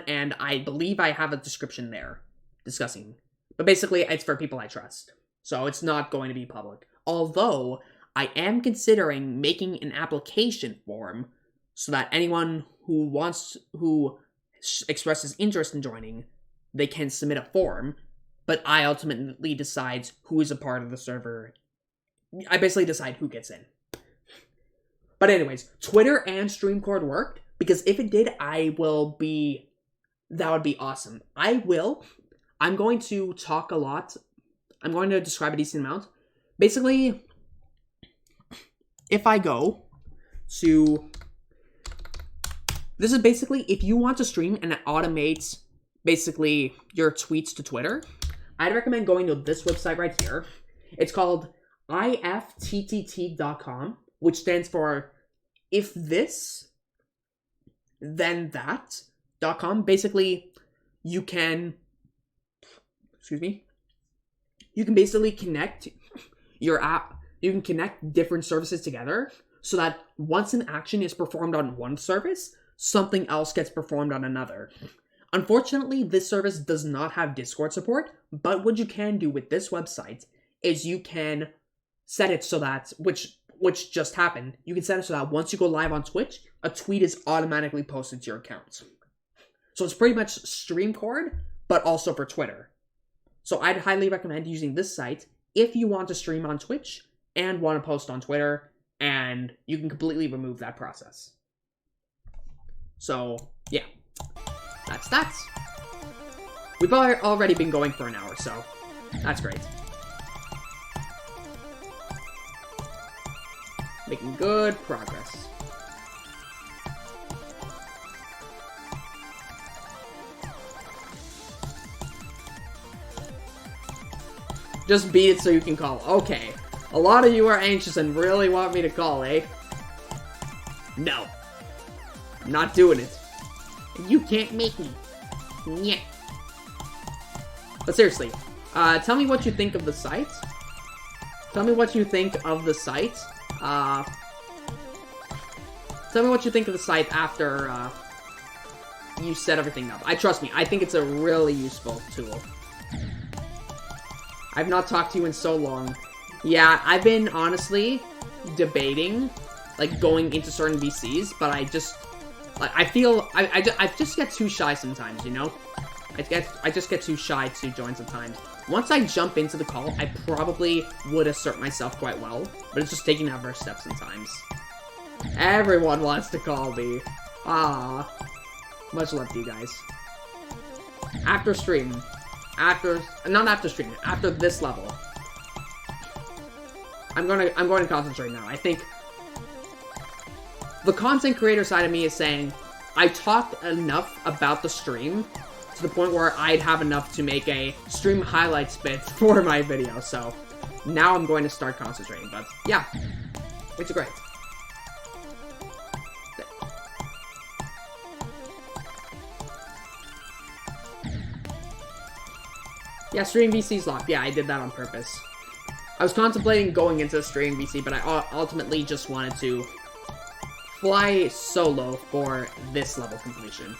And I believe I have a description there discussing. But basically, it's for people I trust. So it's not going to be public. Although, I am considering making an application form so that anyone who expresses interest in joining, they can submit a form, but I ultimately decide who is a part of the server. I basically decide who gets in. But anyways, Twitter and StreamCord worked, because if it did, that would be awesome. I'm going to talk a lot. I'm going to describe a decent amount. Basically, if I go to... This is basically, if you want to stream and it automates, basically, your tweets to Twitter, I'd recommend going to this website right here. It's called ifttt.com, which stands for if this, then that.com. Basically, you can basically connect your app. You can connect different services together so that once an action is performed on one service, something else gets performed on another. Unfortunately, this service does not have Discord support, but what you can do with this website is you can set it so that, which just happened, you can set it so that once you go live on Twitch, a tweet is automatically posted to your account. So it's pretty much StreamCord, but also for Twitter. So I'd highly recommend using this site if you want to stream on Twitch and want to post on Twitter, and you can completely remove that process. So, yeah. That's that. We've already been going for an hour, so that's great. Making good progress. Just beat it so you can call. Okay. A lot of you are anxious and really want me to call, eh? No. I'm not doing it. You can't make me. Yeah. But seriously, tell me what you think of the site. Tell me what you think of the site. Tell me what you think of the site after you set everything up. Trust me, I think it's a really useful tool. I've not talked to you in so long. Yeah, I've been honestly debating like going into certain VCs, but I just I feel I just get too shy sometimes, you know? I just get too shy to join sometimes. Once I jump into the call, I probably would assert myself quite well, but it's just taking that first step sometimes. Everyone wants to call me. Ah, much love to you guys. After stream, after this level, I'm going to concentrate now. I think the content creator side of me is saying I talked enough about the stream to the point where I'd have enough to make a stream highlights bit for my video. So now I'm going to start concentrating. But yeah, it's great. Yeah, stream VC's locked. Yeah, I did that on purpose. I was contemplating going into stream VC, but I ultimately just wanted to fly solo for this level completion.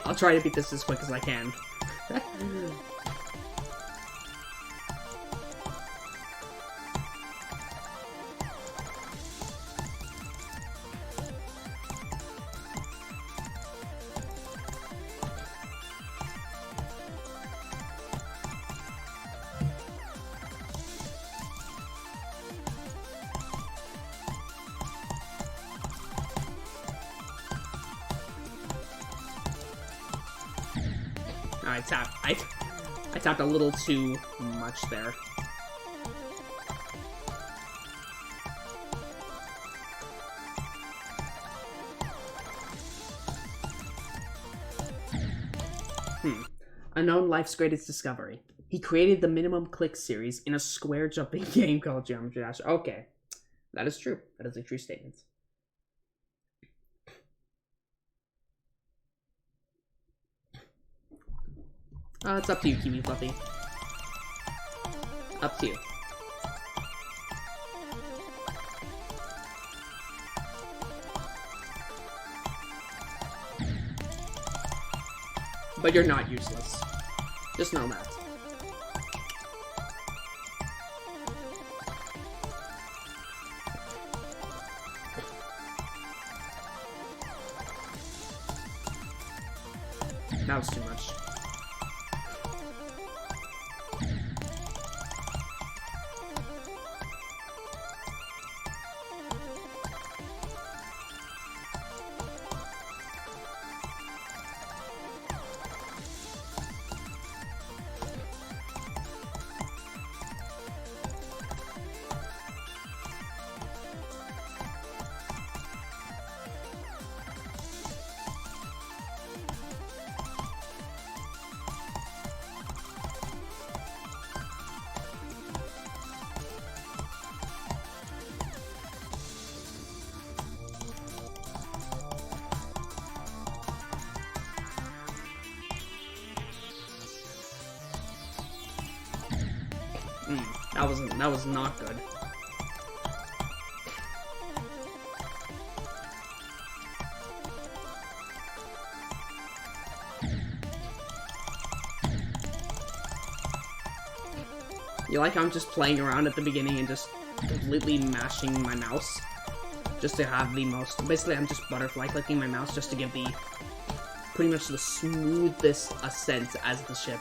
I'll try to beat this as quick as I can. I tapped a little too much there. Unknown Life's Greatest Discovery. He created the Minimum Click series in a square jumping game called Geometry Dash. Okay, that is true. That is a true statement. It's up to you, Kiwi Fluffy. Up to you. But you're not useless. Just know that. That was too much. That was not good. You like how I'm just playing around at the beginning and just completely mashing my mouse just to have the most. Basically, I'm just butterfly clicking my mouse just to give the pretty much the smoothest ascent as the ship.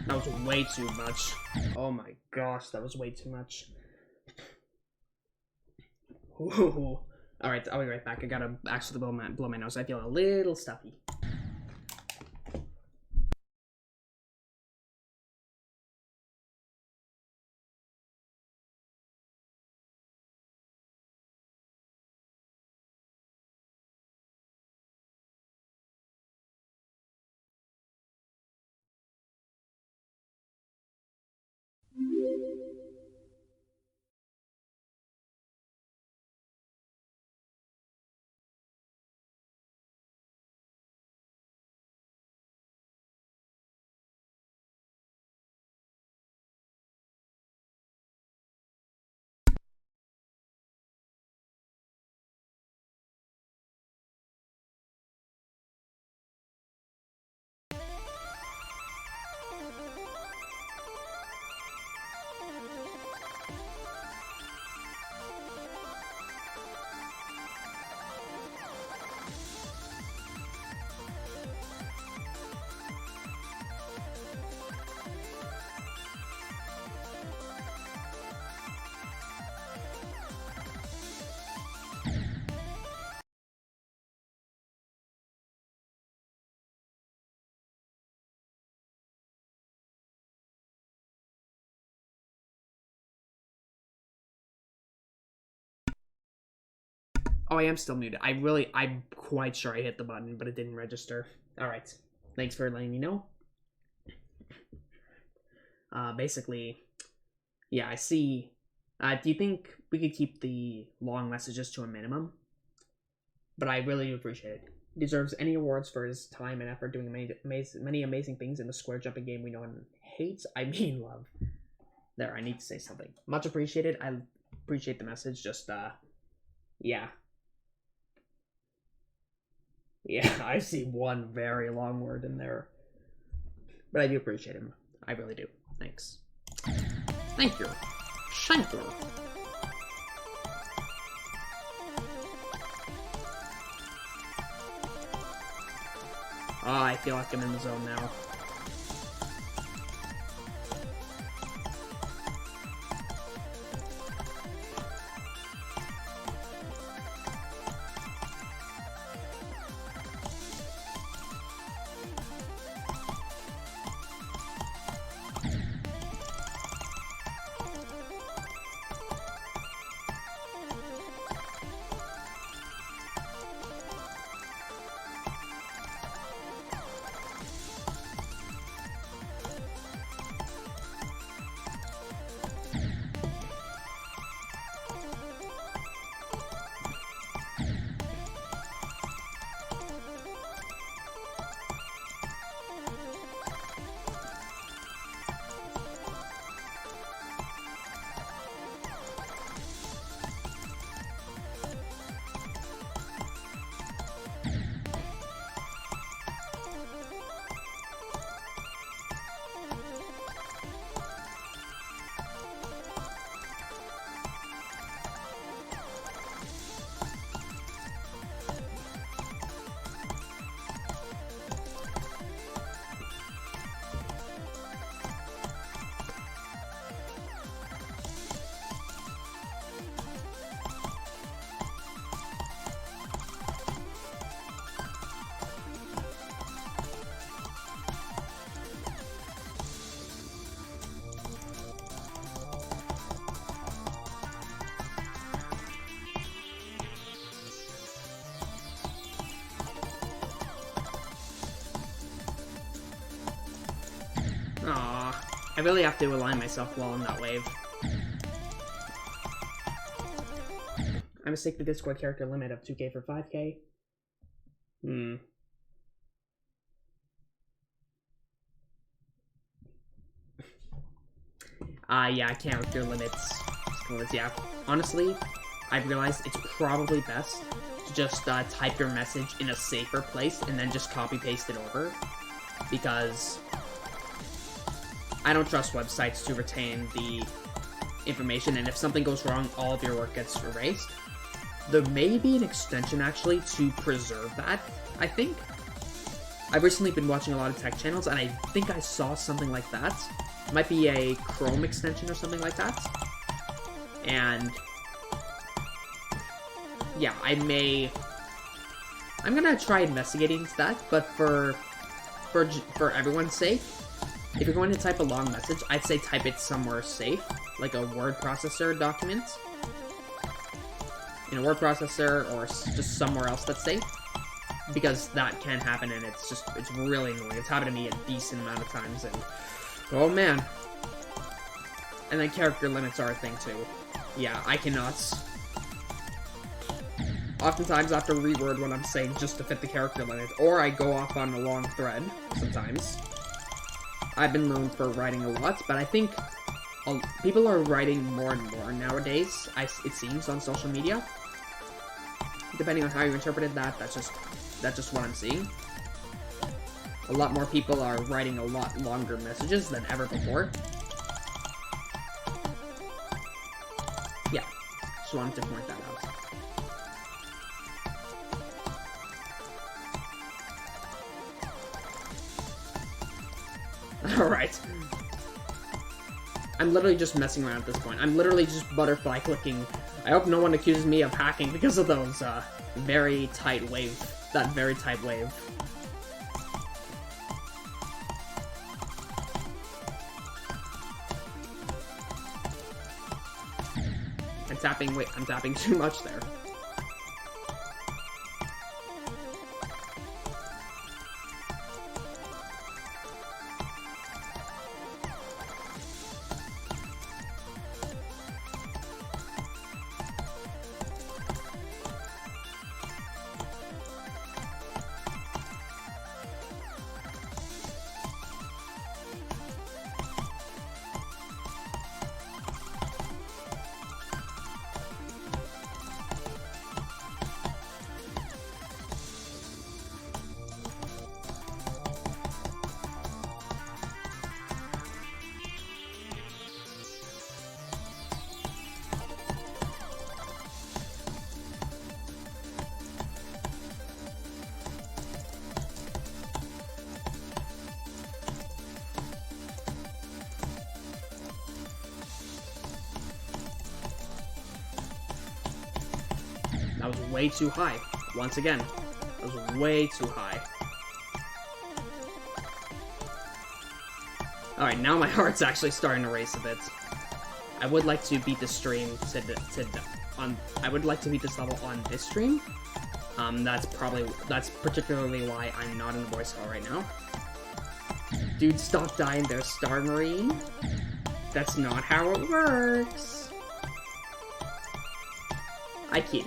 That was way too much. Oh my gosh, that was way too much. Ooh. Alright, I'll be right back. I gotta actually blow my nose. I feel a little stuffy. Oh, I am still muted. I'm quite sure I hit the button, but it didn't register. Alright. Thanks for letting me know. Basically, yeah, I see Do you think we could keep the long messages to a minimum? But I really appreciate it. He deserves any awards for his time and effort doing many amazing things in the square jumping game we know and hate. I mean love. There, I need to say something. Much appreciated. I appreciate the message. Just, yeah. Yeah, I see one very long word in there. But I do appreciate him. I really do. Thanks. Thank you. Thank you. Oh, I feel like I'm in the zone now. Aw, I really have to align myself well in that wave. I mistake the Discord character limit of 2k for 5k. Yeah, character limits. Yeah, honestly, I've realized it's probably best to just type your message in a safer place and then just copy-paste it over. Because I don't trust websites to retain the information, and if something goes wrong, all of your work gets erased. There may be an extension, actually, to preserve that, I think. I've recently been watching a lot of tech channels, and I think I saw something like that. It might be a Chrome extension or something like that. And yeah, I'm gonna try investigating into that, but for everyone's sake, if you're going to type a long message, I'd say type it somewhere safe, like a word processor document, in a word processor, or just somewhere else that's safe, because that can happen, and it's really annoying. It's happened to me a decent amount of times, and oh man. And then character limits are a thing too. Yeah, I cannot. Oftentimes I have to reword what I'm saying just to fit the character limit, or I go off on a long thread, sometimes. I've been known for writing a lot, but I think people are writing more and more nowadays, it seems, on social media. Depending on how you interpreted that, that's just what I'm seeing. A lot more people are writing a lot longer messages than ever before. Yeah, just wanted to point that out. Alright. I'm literally just messing around at this point. I'm literally just butterfly clicking. I hope no one accuses me of hacking because of those, very tight wave. That very tight wave. I'm tapping too much there. That was way too high. Once again, that was way too high. Alright, now my heart's actually starting to race a bit. I would like to beat this stream I would like to beat this level on this stream. That's particularly why I'm not in the voice call right now. Dude, stop dying there, Star Marine. That's not how it works. I keyed.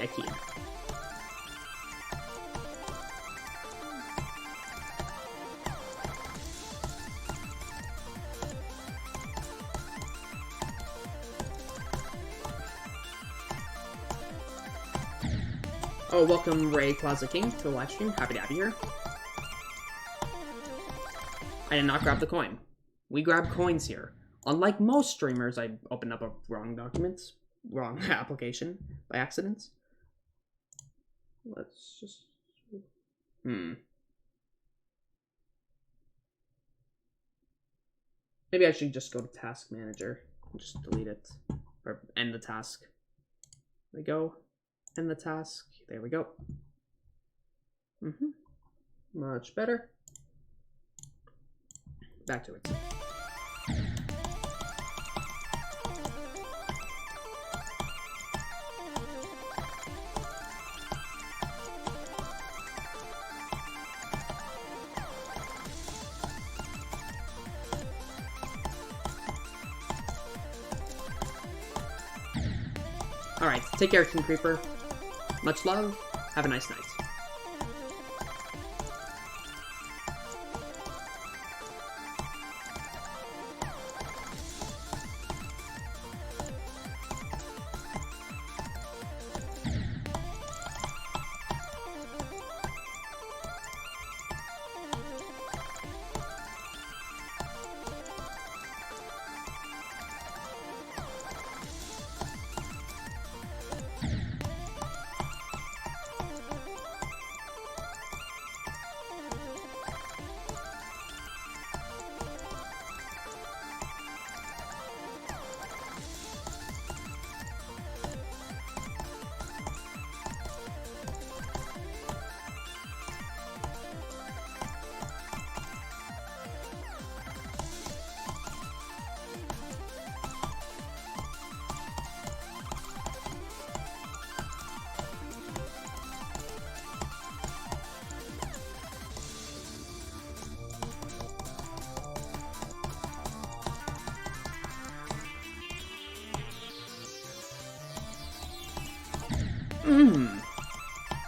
Oh, welcome Ray Plaza King to the live stream. Happy to have you here. I did not grab the coin. We grab coins here. Unlike most streamers, I opened up a wrong application by accident. Let's just... Maybe I should just go to Task Manager and just delete it. Or end the task. There we go. End the task. There we go. Much better. Back to it. Alright, take care, King Creeper. Much love. Have a nice night.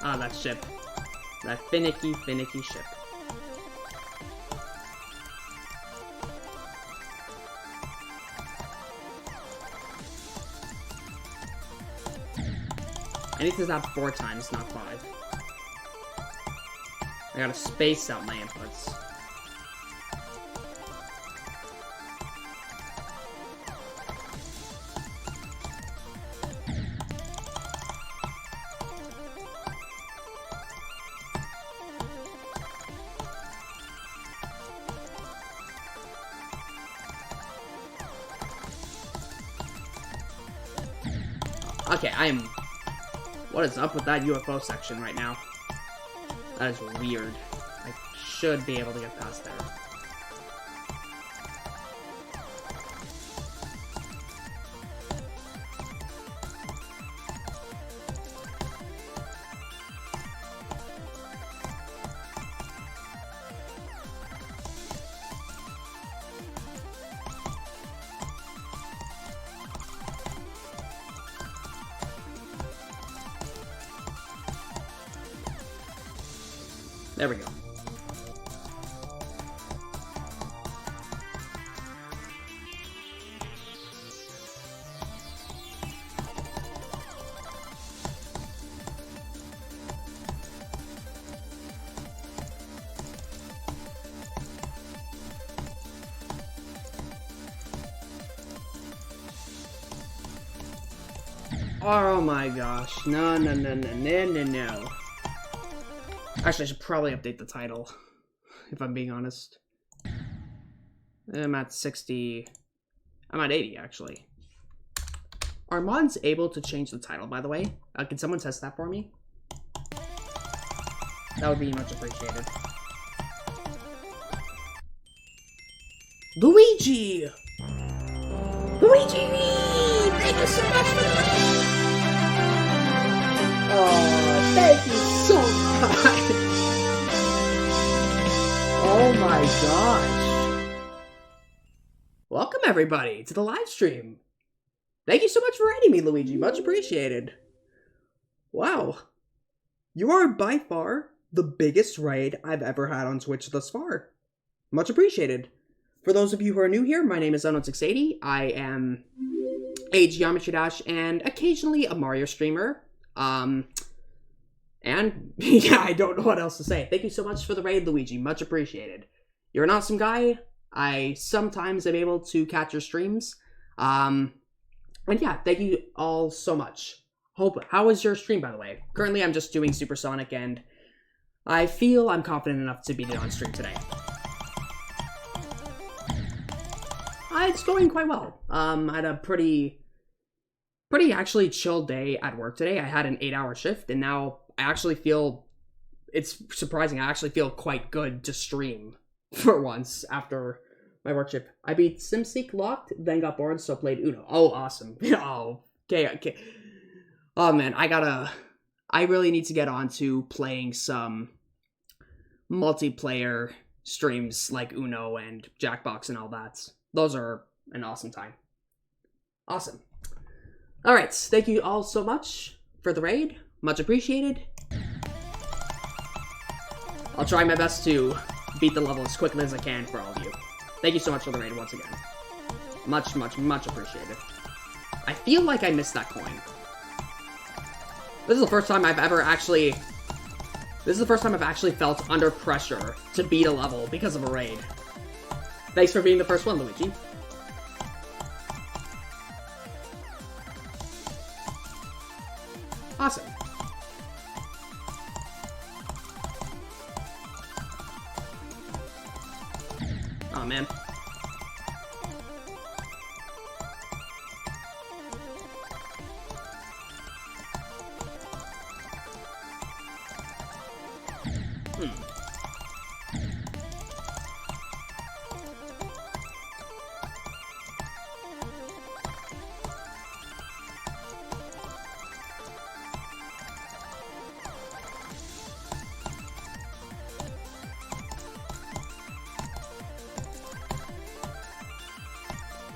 Ah, that ship. That finicky ship. I need to zap 4 times, not 5. I gotta space out my inputs. Okay, what is up with that UFO section right now? That is weird. I should be able to get past there. There we go. Oh my gosh. No. Actually, I should probably update the title, if I'm being honest. I'm at 60... I'm at 80, actually. Are mods able to change the title, by the way? Can someone test that for me? That would be much appreciated. Luigi! Luigi! Thank you so much for the raid! Oh, thank you so much! Oh my gosh. Welcome everybody to the live stream. Thank you so much for raiding me, Luigi. Much appreciated. Wow. You are by far the biggest raid I've ever had on Twitch thus far. Much appreciated. For those of you who are new here, my name is ZenthicAlpha. I am a Geometry Dash and occasionally a Mario streamer. And yeah, I don't know what else to say. Thank you so much for the raid, Luigi. Much appreciated. You're an awesome guy. I sometimes am able to catch your streams. And yeah, thank you all so much. How was your stream, by the way? Currently, I'm just doing Supersonic, and I feel I'm confident enough to beat it on stream today. It's going quite well. I had a pretty actually chill day at work today. I had an 8-hour shift, and now I actually feel, it's surprising, I actually feel quite good to stream for once after my work shift. I beat SimSeek Locked, then got bored, so played Uno. Oh, awesome. Oh, okay. Oh man, I really need to get on to playing some multiplayer streams like Uno and Jackbox and all that. Those are an awesome time. Awesome. Alright, thank you all so much for the raid. Much appreciated. I'll try my best to beat the level as quickly as I can for all of you. Thank you so much for the raid once again. Much appreciated. I feel like I missed that coin. This is the first time I've actually felt under pressure to beat a level because of a raid. Thanks for being the first one, Luigi. Awesome. Oh man.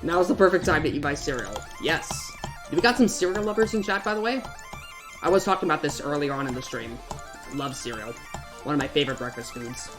Now is the perfect time to eat my cereal. Yes. We got some cereal lovers in chat, by the way. I was talking about this earlier on in the stream. I love cereal. One of my favorite breakfast foods.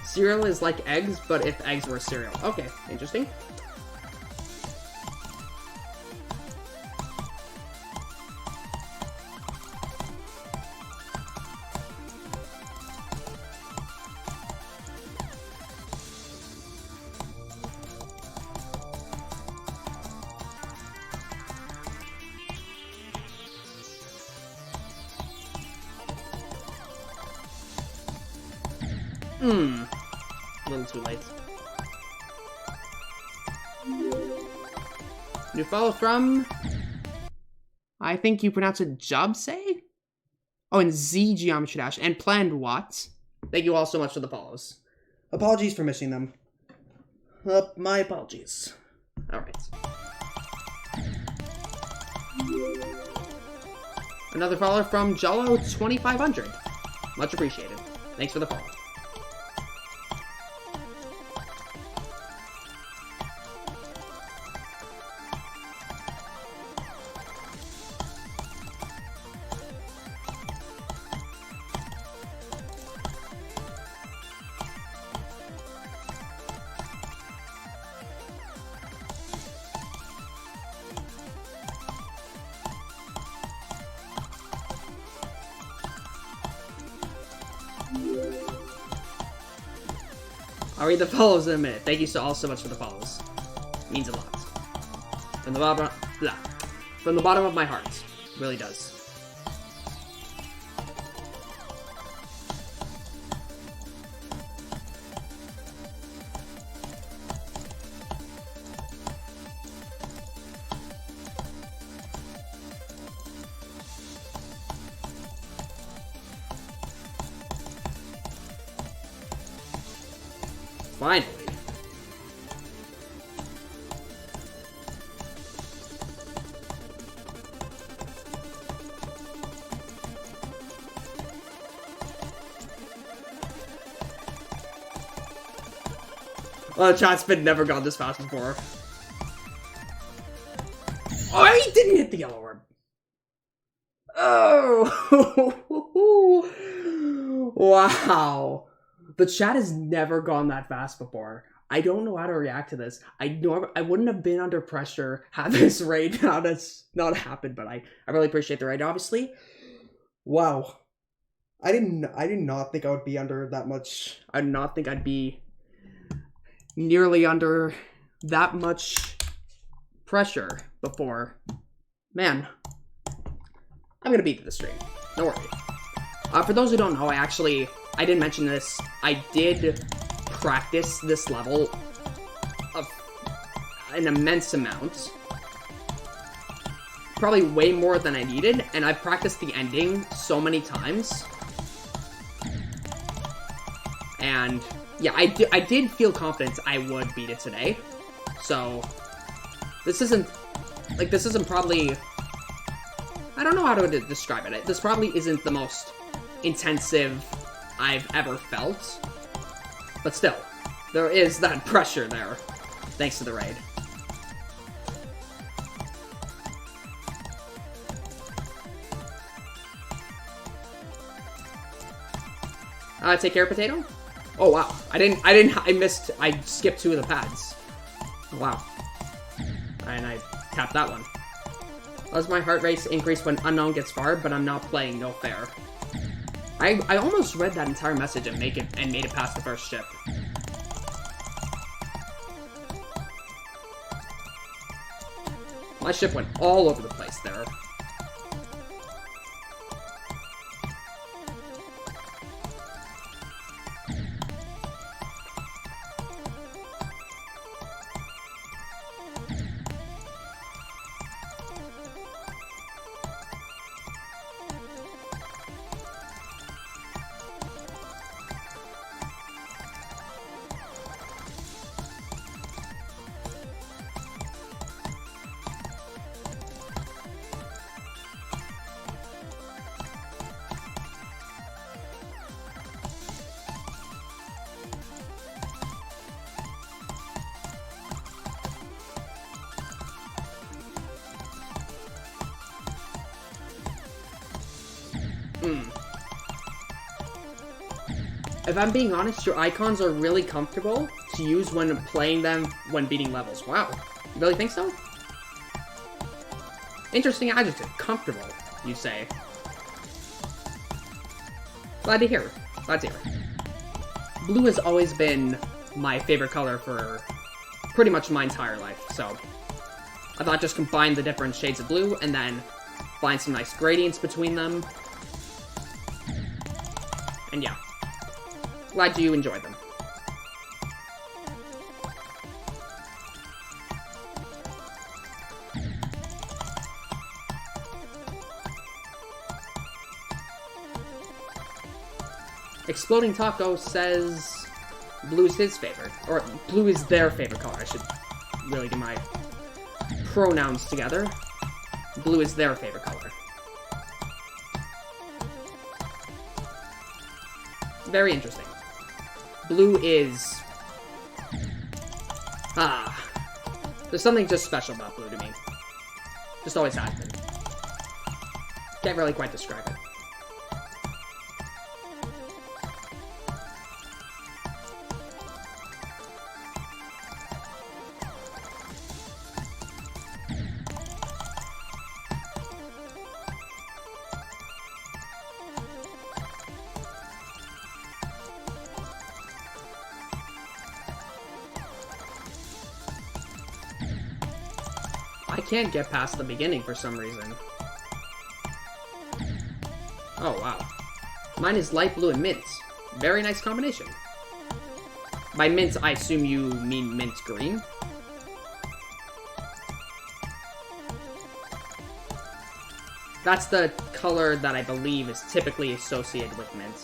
Cereal is like eggs, but if eggs were cereal. Okay, interesting. A little too late. New follow from... I think you pronounce it Jobsay? Oh, and Z Geometry Dash. And Planned What? Thank you all so much for the follows. Apologies for missing them. My apologies. Alright. Another follower from Jolo2500. Much appreciated. Thanks for the follow. I'll read the follows in a minute. Thank you all so much for the follows. It means a lot. From the bottom of my heart. It really does. Finally. Well, the chat's been never gone this fast before. Oh, he didn't hit the yellow orb. Oh. Wow. The chat has never gone that fast before. I don't know how to react to this. I wouldn't have been under pressure had this raid not happened, but I really appreciate the raid, obviously. Wow. I did not think I would be under that much. I did not think I'd be nearly under that much pressure before. Man, I'm gonna beat the stream. Don't worry. For those who don't know, I didn't mention this. I did practice this level of an immense amount. Probably way more than I needed, and I've practiced the ending so many times. And yeah, I did feel confident I would beat it today. So this isn't probably, I don't know how to describe it. This probably isn't the most intensive I've ever felt, but still, there is that pressure there, thanks to the raid. Take care, Potato? Oh, wow. I skipped 2 of the pads. Wow. And I tapped that one. Does my heart rate increase when unknown gets far, but I'm not playing no fair? I almost read that entire message and made it past the first ship. My ship went all over the place there. If I'm being honest, your icons are really comfortable to use when playing them when beating levels. Wow. You really think so? Interesting adjective. Comfortable, you say. Glad to hear. Glad to hear. Blue has always been my favorite color for pretty much my entire life, so I thought just combine the different shades of blue and then find some nice gradients between them. And yeah. Glad you enjoyed them. Exploding Taco says blue is his favorite, or blue is their favorite color. I should really get my pronouns together. Blue is their favorite color. Very interesting. Blue is... there's something just special about blue to me. Just always has been. Can't really quite describe it. I can't get past the beginning for some reason. Oh, wow. Mine is light blue and mint. Very nice combination. By mint, I assume you mean mint green. That's the color that I believe is typically associated with mint.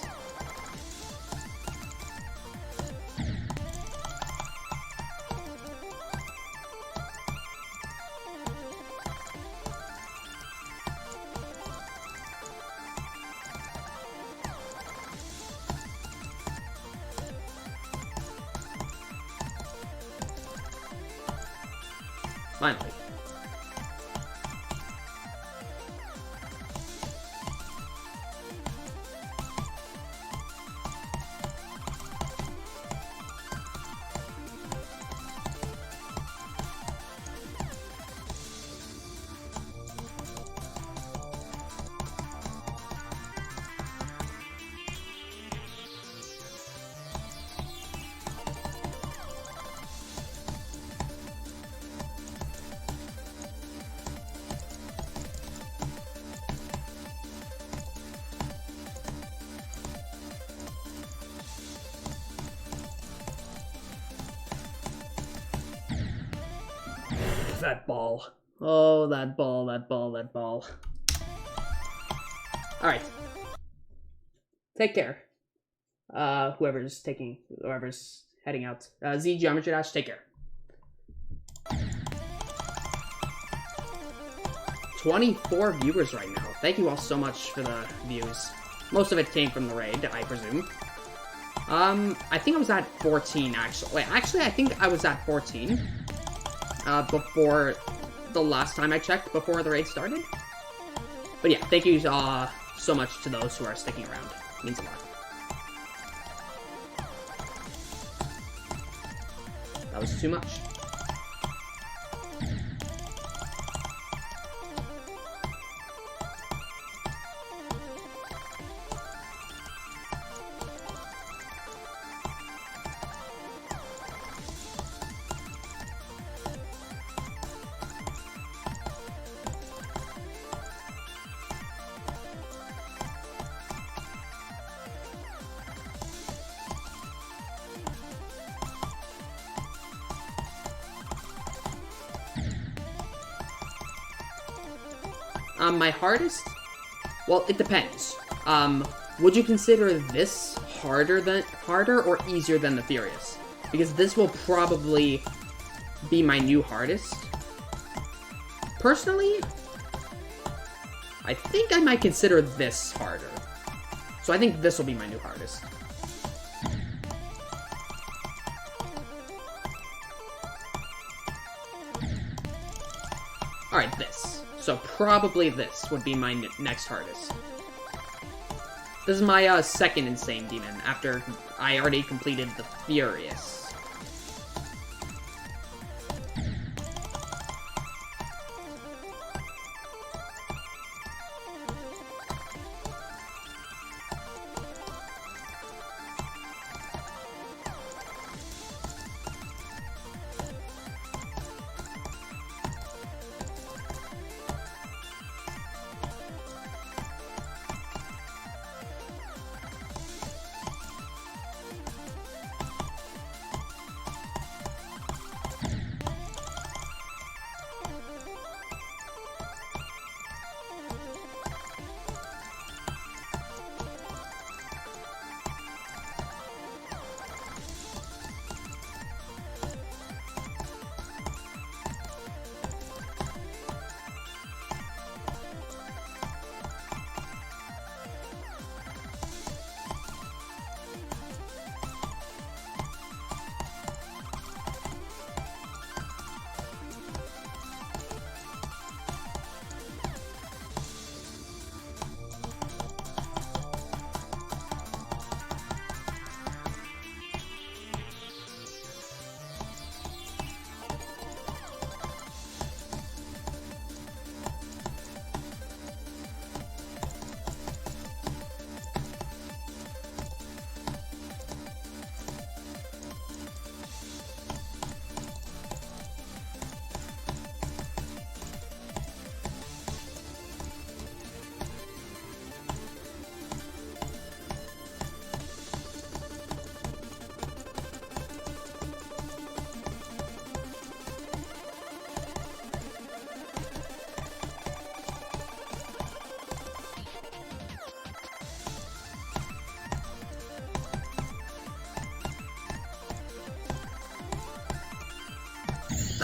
Finally. That ball. Oh, that ball, that ball, that ball. Alright. Take care. Whoever's heading out. Z Geometry Dash, take care. 24 viewers right now. Thank you all so much for the views. Most of it came from the raid, I presume. I think I was at 14, actually. Wait, actually, I think I was at 14. Before the last time I checked, before the raid started. But yeah, thank you so much to those who are sticking around. It means a lot. That was too much. My hardest? Well, it depends. Would you consider this harder or easier than the Furious? Because this will probably be my new hardest. Personally, I think I might consider this harder. So I think this will be my new hardest. Alright, this. So probably this would be my next hardest. This is my second Insane Demon, after I already completed the Furious.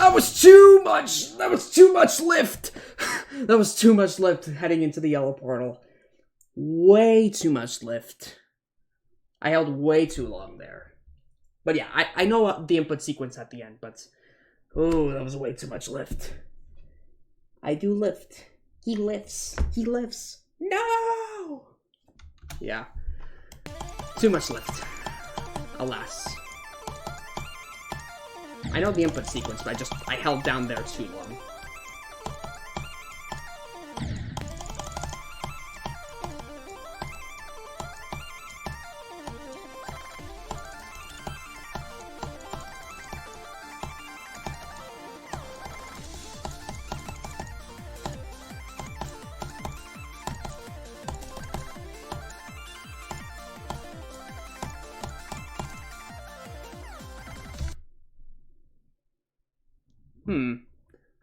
That was too much! That was too much lift! That was too much lift heading into the yellow portal. Way too much lift. I held way too long there. But yeah, I know the input sequence at the end, but... Oh, that was way too much lift. I do lift. He lifts. He lifts. No! Yeah. Too much lift. Alas. I know the input sequence, but I held down there too long.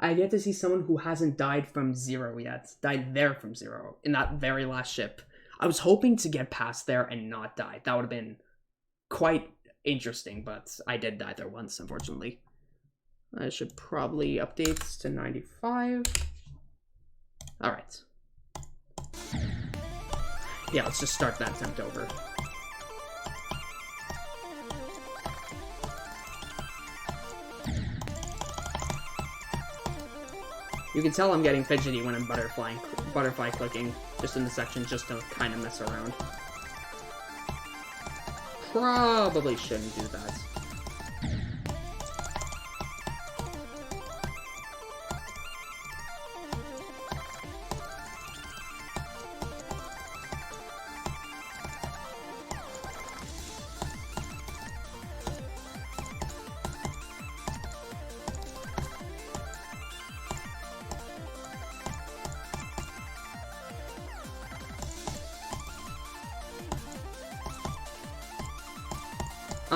I've yet to see someone who hasn't died from zero yet. Died there from zero. In that very last ship. I was hoping to get past there and not die. That would have been quite interesting, but I did die there once, unfortunately. I should probably update to 95. Alright. Yeah, let's just start that attempt over. You can tell I'm getting fidgety when I'm butterfly clicking just in the section just to kind of mess around. Probably shouldn't do that.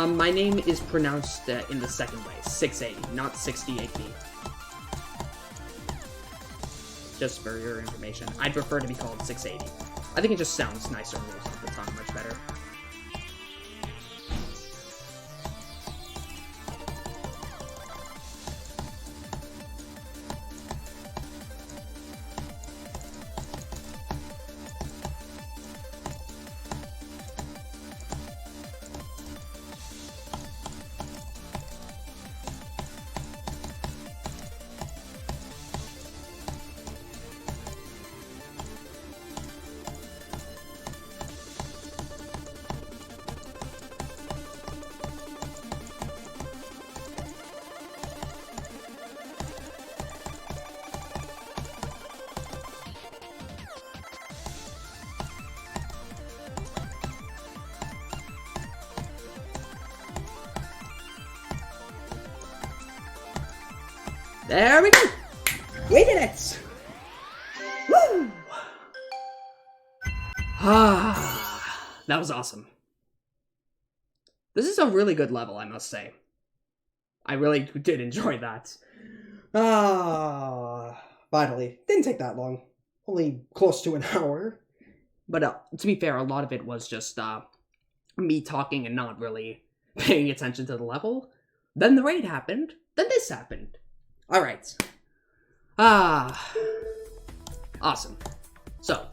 My name is pronounced in the second way, 680, not 68B. Just for your information. I'd prefer to be called 680. I think it just sounds nicer and rolls off the tongue much better. There we go! We did it! Woo! That was awesome. This is a really good level, I must say. I really did enjoy that. Finally. Didn't take that long. Only close to an hour. But to be fair, a lot of it was just me talking and not really paying attention to the level. Then the raid happened. Then this happened. Alright. Awesome. So,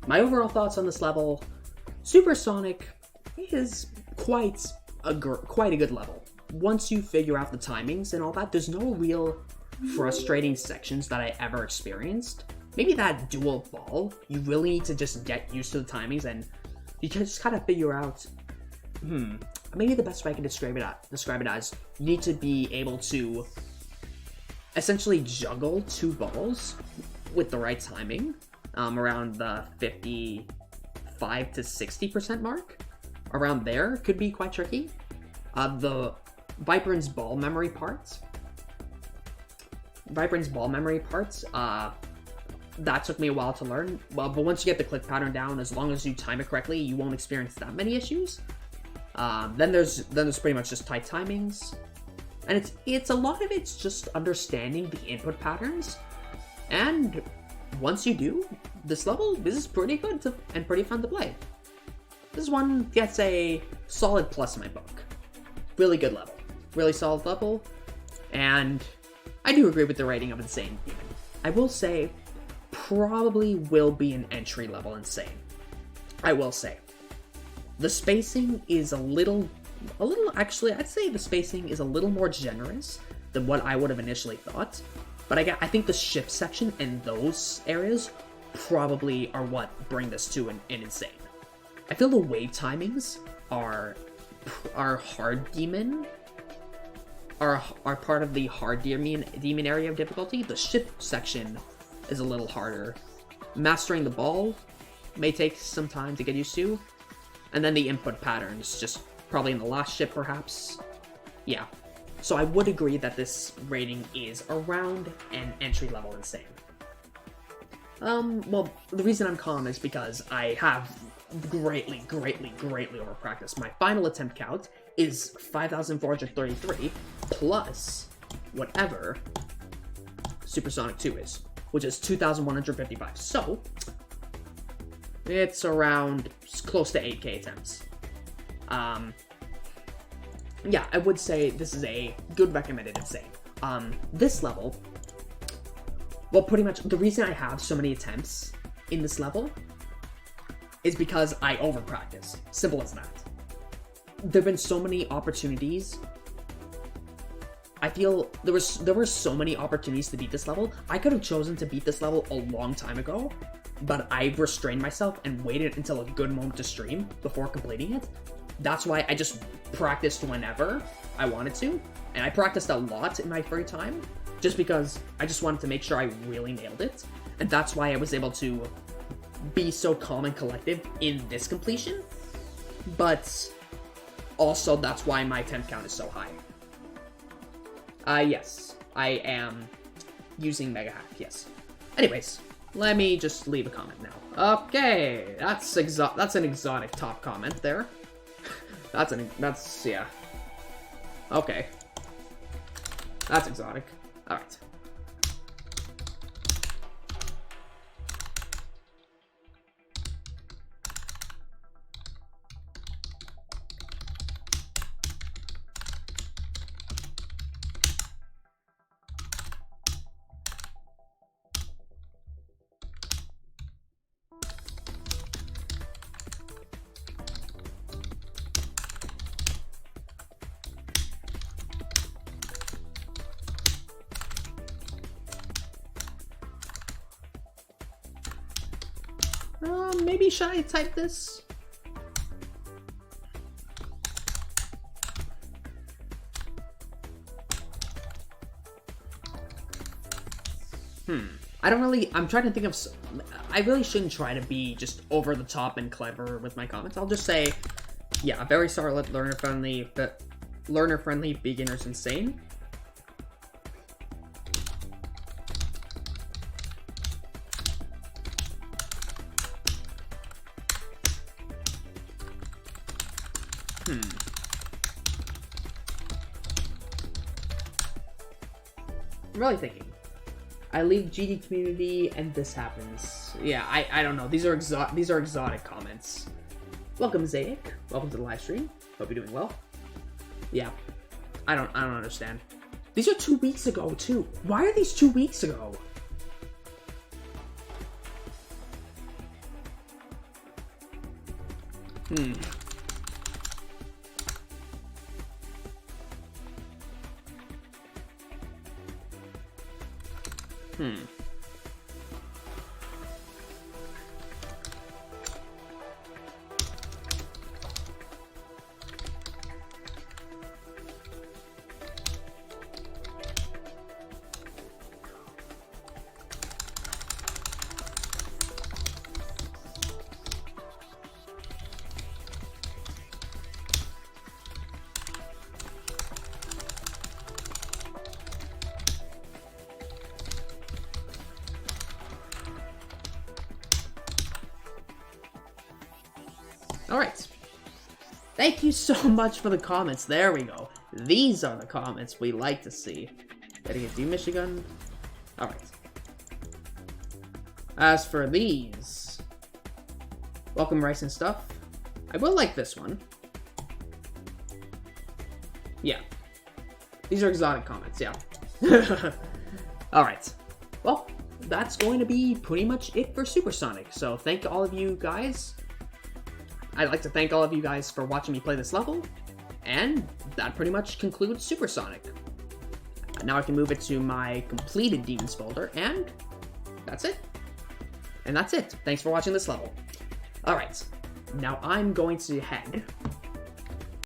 my overall thoughts on this level. Supersonic is quite a good level. Once you figure out the timings and all that, there's no real frustrating sections that I ever experienced. Maybe that dual ball, you really need to just get used to the timings and you can just kind of figure out, maybe the best way I can describe it as, you need to be able to essentially juggle two balls with the right timing, around the 55 to 60% mark. Around there could be quite tricky. The Vibrant's ball memory parts, that took me a while to learn. Well, but once you get the click pattern down, as long as you time it correctly, you won't experience that many issues. Then there's pretty much just tight timings. And it's a lot of it's just understanding the input patterns. And once you do, this is pretty good and pretty fun to play. This one gets a solid plus in my book. Really good level. Really solid level. And I do agree with the rating of Insane Demon. I will say, probably will be an entry-level Insane. I will say. The spacing is a little, actually, I'd say the spacing is a little more generous than what I would have initially thought. But I think the shift section and those areas probably are what bring this to an Insane. I feel the wave timings are hard demon, are part of the hard demon area of difficulty. The shift section is a little harder. Mastering the ball may take some time to get used to. And then the input patterns, just probably in the last ship, perhaps. Yeah. So I would agree that this rating is around an entry-level Insane. Well, the reason I'm calm is because I have greatly overpracticed. My final attempt count is 5,433 plus whatever Supersonic 2 is, which is 2,155. So it's around close to 8k attempts. Yeah, I would say this is a good recommended Insane. This level, well, pretty much the reason I have so many attempts in this level is because I overpractice. Simple as that. There have been so many opportunities. I feel there were so many opportunities to beat this level. I could have chosen to beat this level a long time ago, but I restrained myself and waited until a good moment to stream before completing it. That's why I just practiced whenever I wanted to, and I practiced a lot in my free time, just because I just wanted to make sure I really nailed it, and that's why I was able to be so calm and collective in this completion, but also that's why my attempt count is so high. Yes, I am using Mega Hack, yes. Anyways, let me just leave a comment now. Okay, that's an exotic top comment there. Yeah. Okay. That's exotic. Alright. Maybe should I type this? I'm trying to think of, I really shouldn't try to be just over the top and clever with my comments. I'll just say, yeah, very solid, learner-friendly, beginner's Insane. I'm really thinking. I leave GD community and this happens. Yeah, I don't know. These are exotic comments. Welcome, Zayek. Welcome to the live stream. Hope you're doing well. Yeah. I don't understand. These are 2 weeks ago too. Why are these 2 weeks ago? Alright. Thank you so much for the comments. There we go. These are the comments we like to see. Getting it to Michigan. Alright. As for these, welcome rice and stuff. I will like this one. Yeah. These are exotic comments, yeah. Alright. Well, that's going to be pretty much it for Supersonic. So thank all of you guys. I'd like to thank all of you guys for watching me play this level. And that pretty much concludes Supersonic. Now I can move it to my completed demons folder, and that's it. And that's it. Thanks for watching this level. Alright, now I'm going to head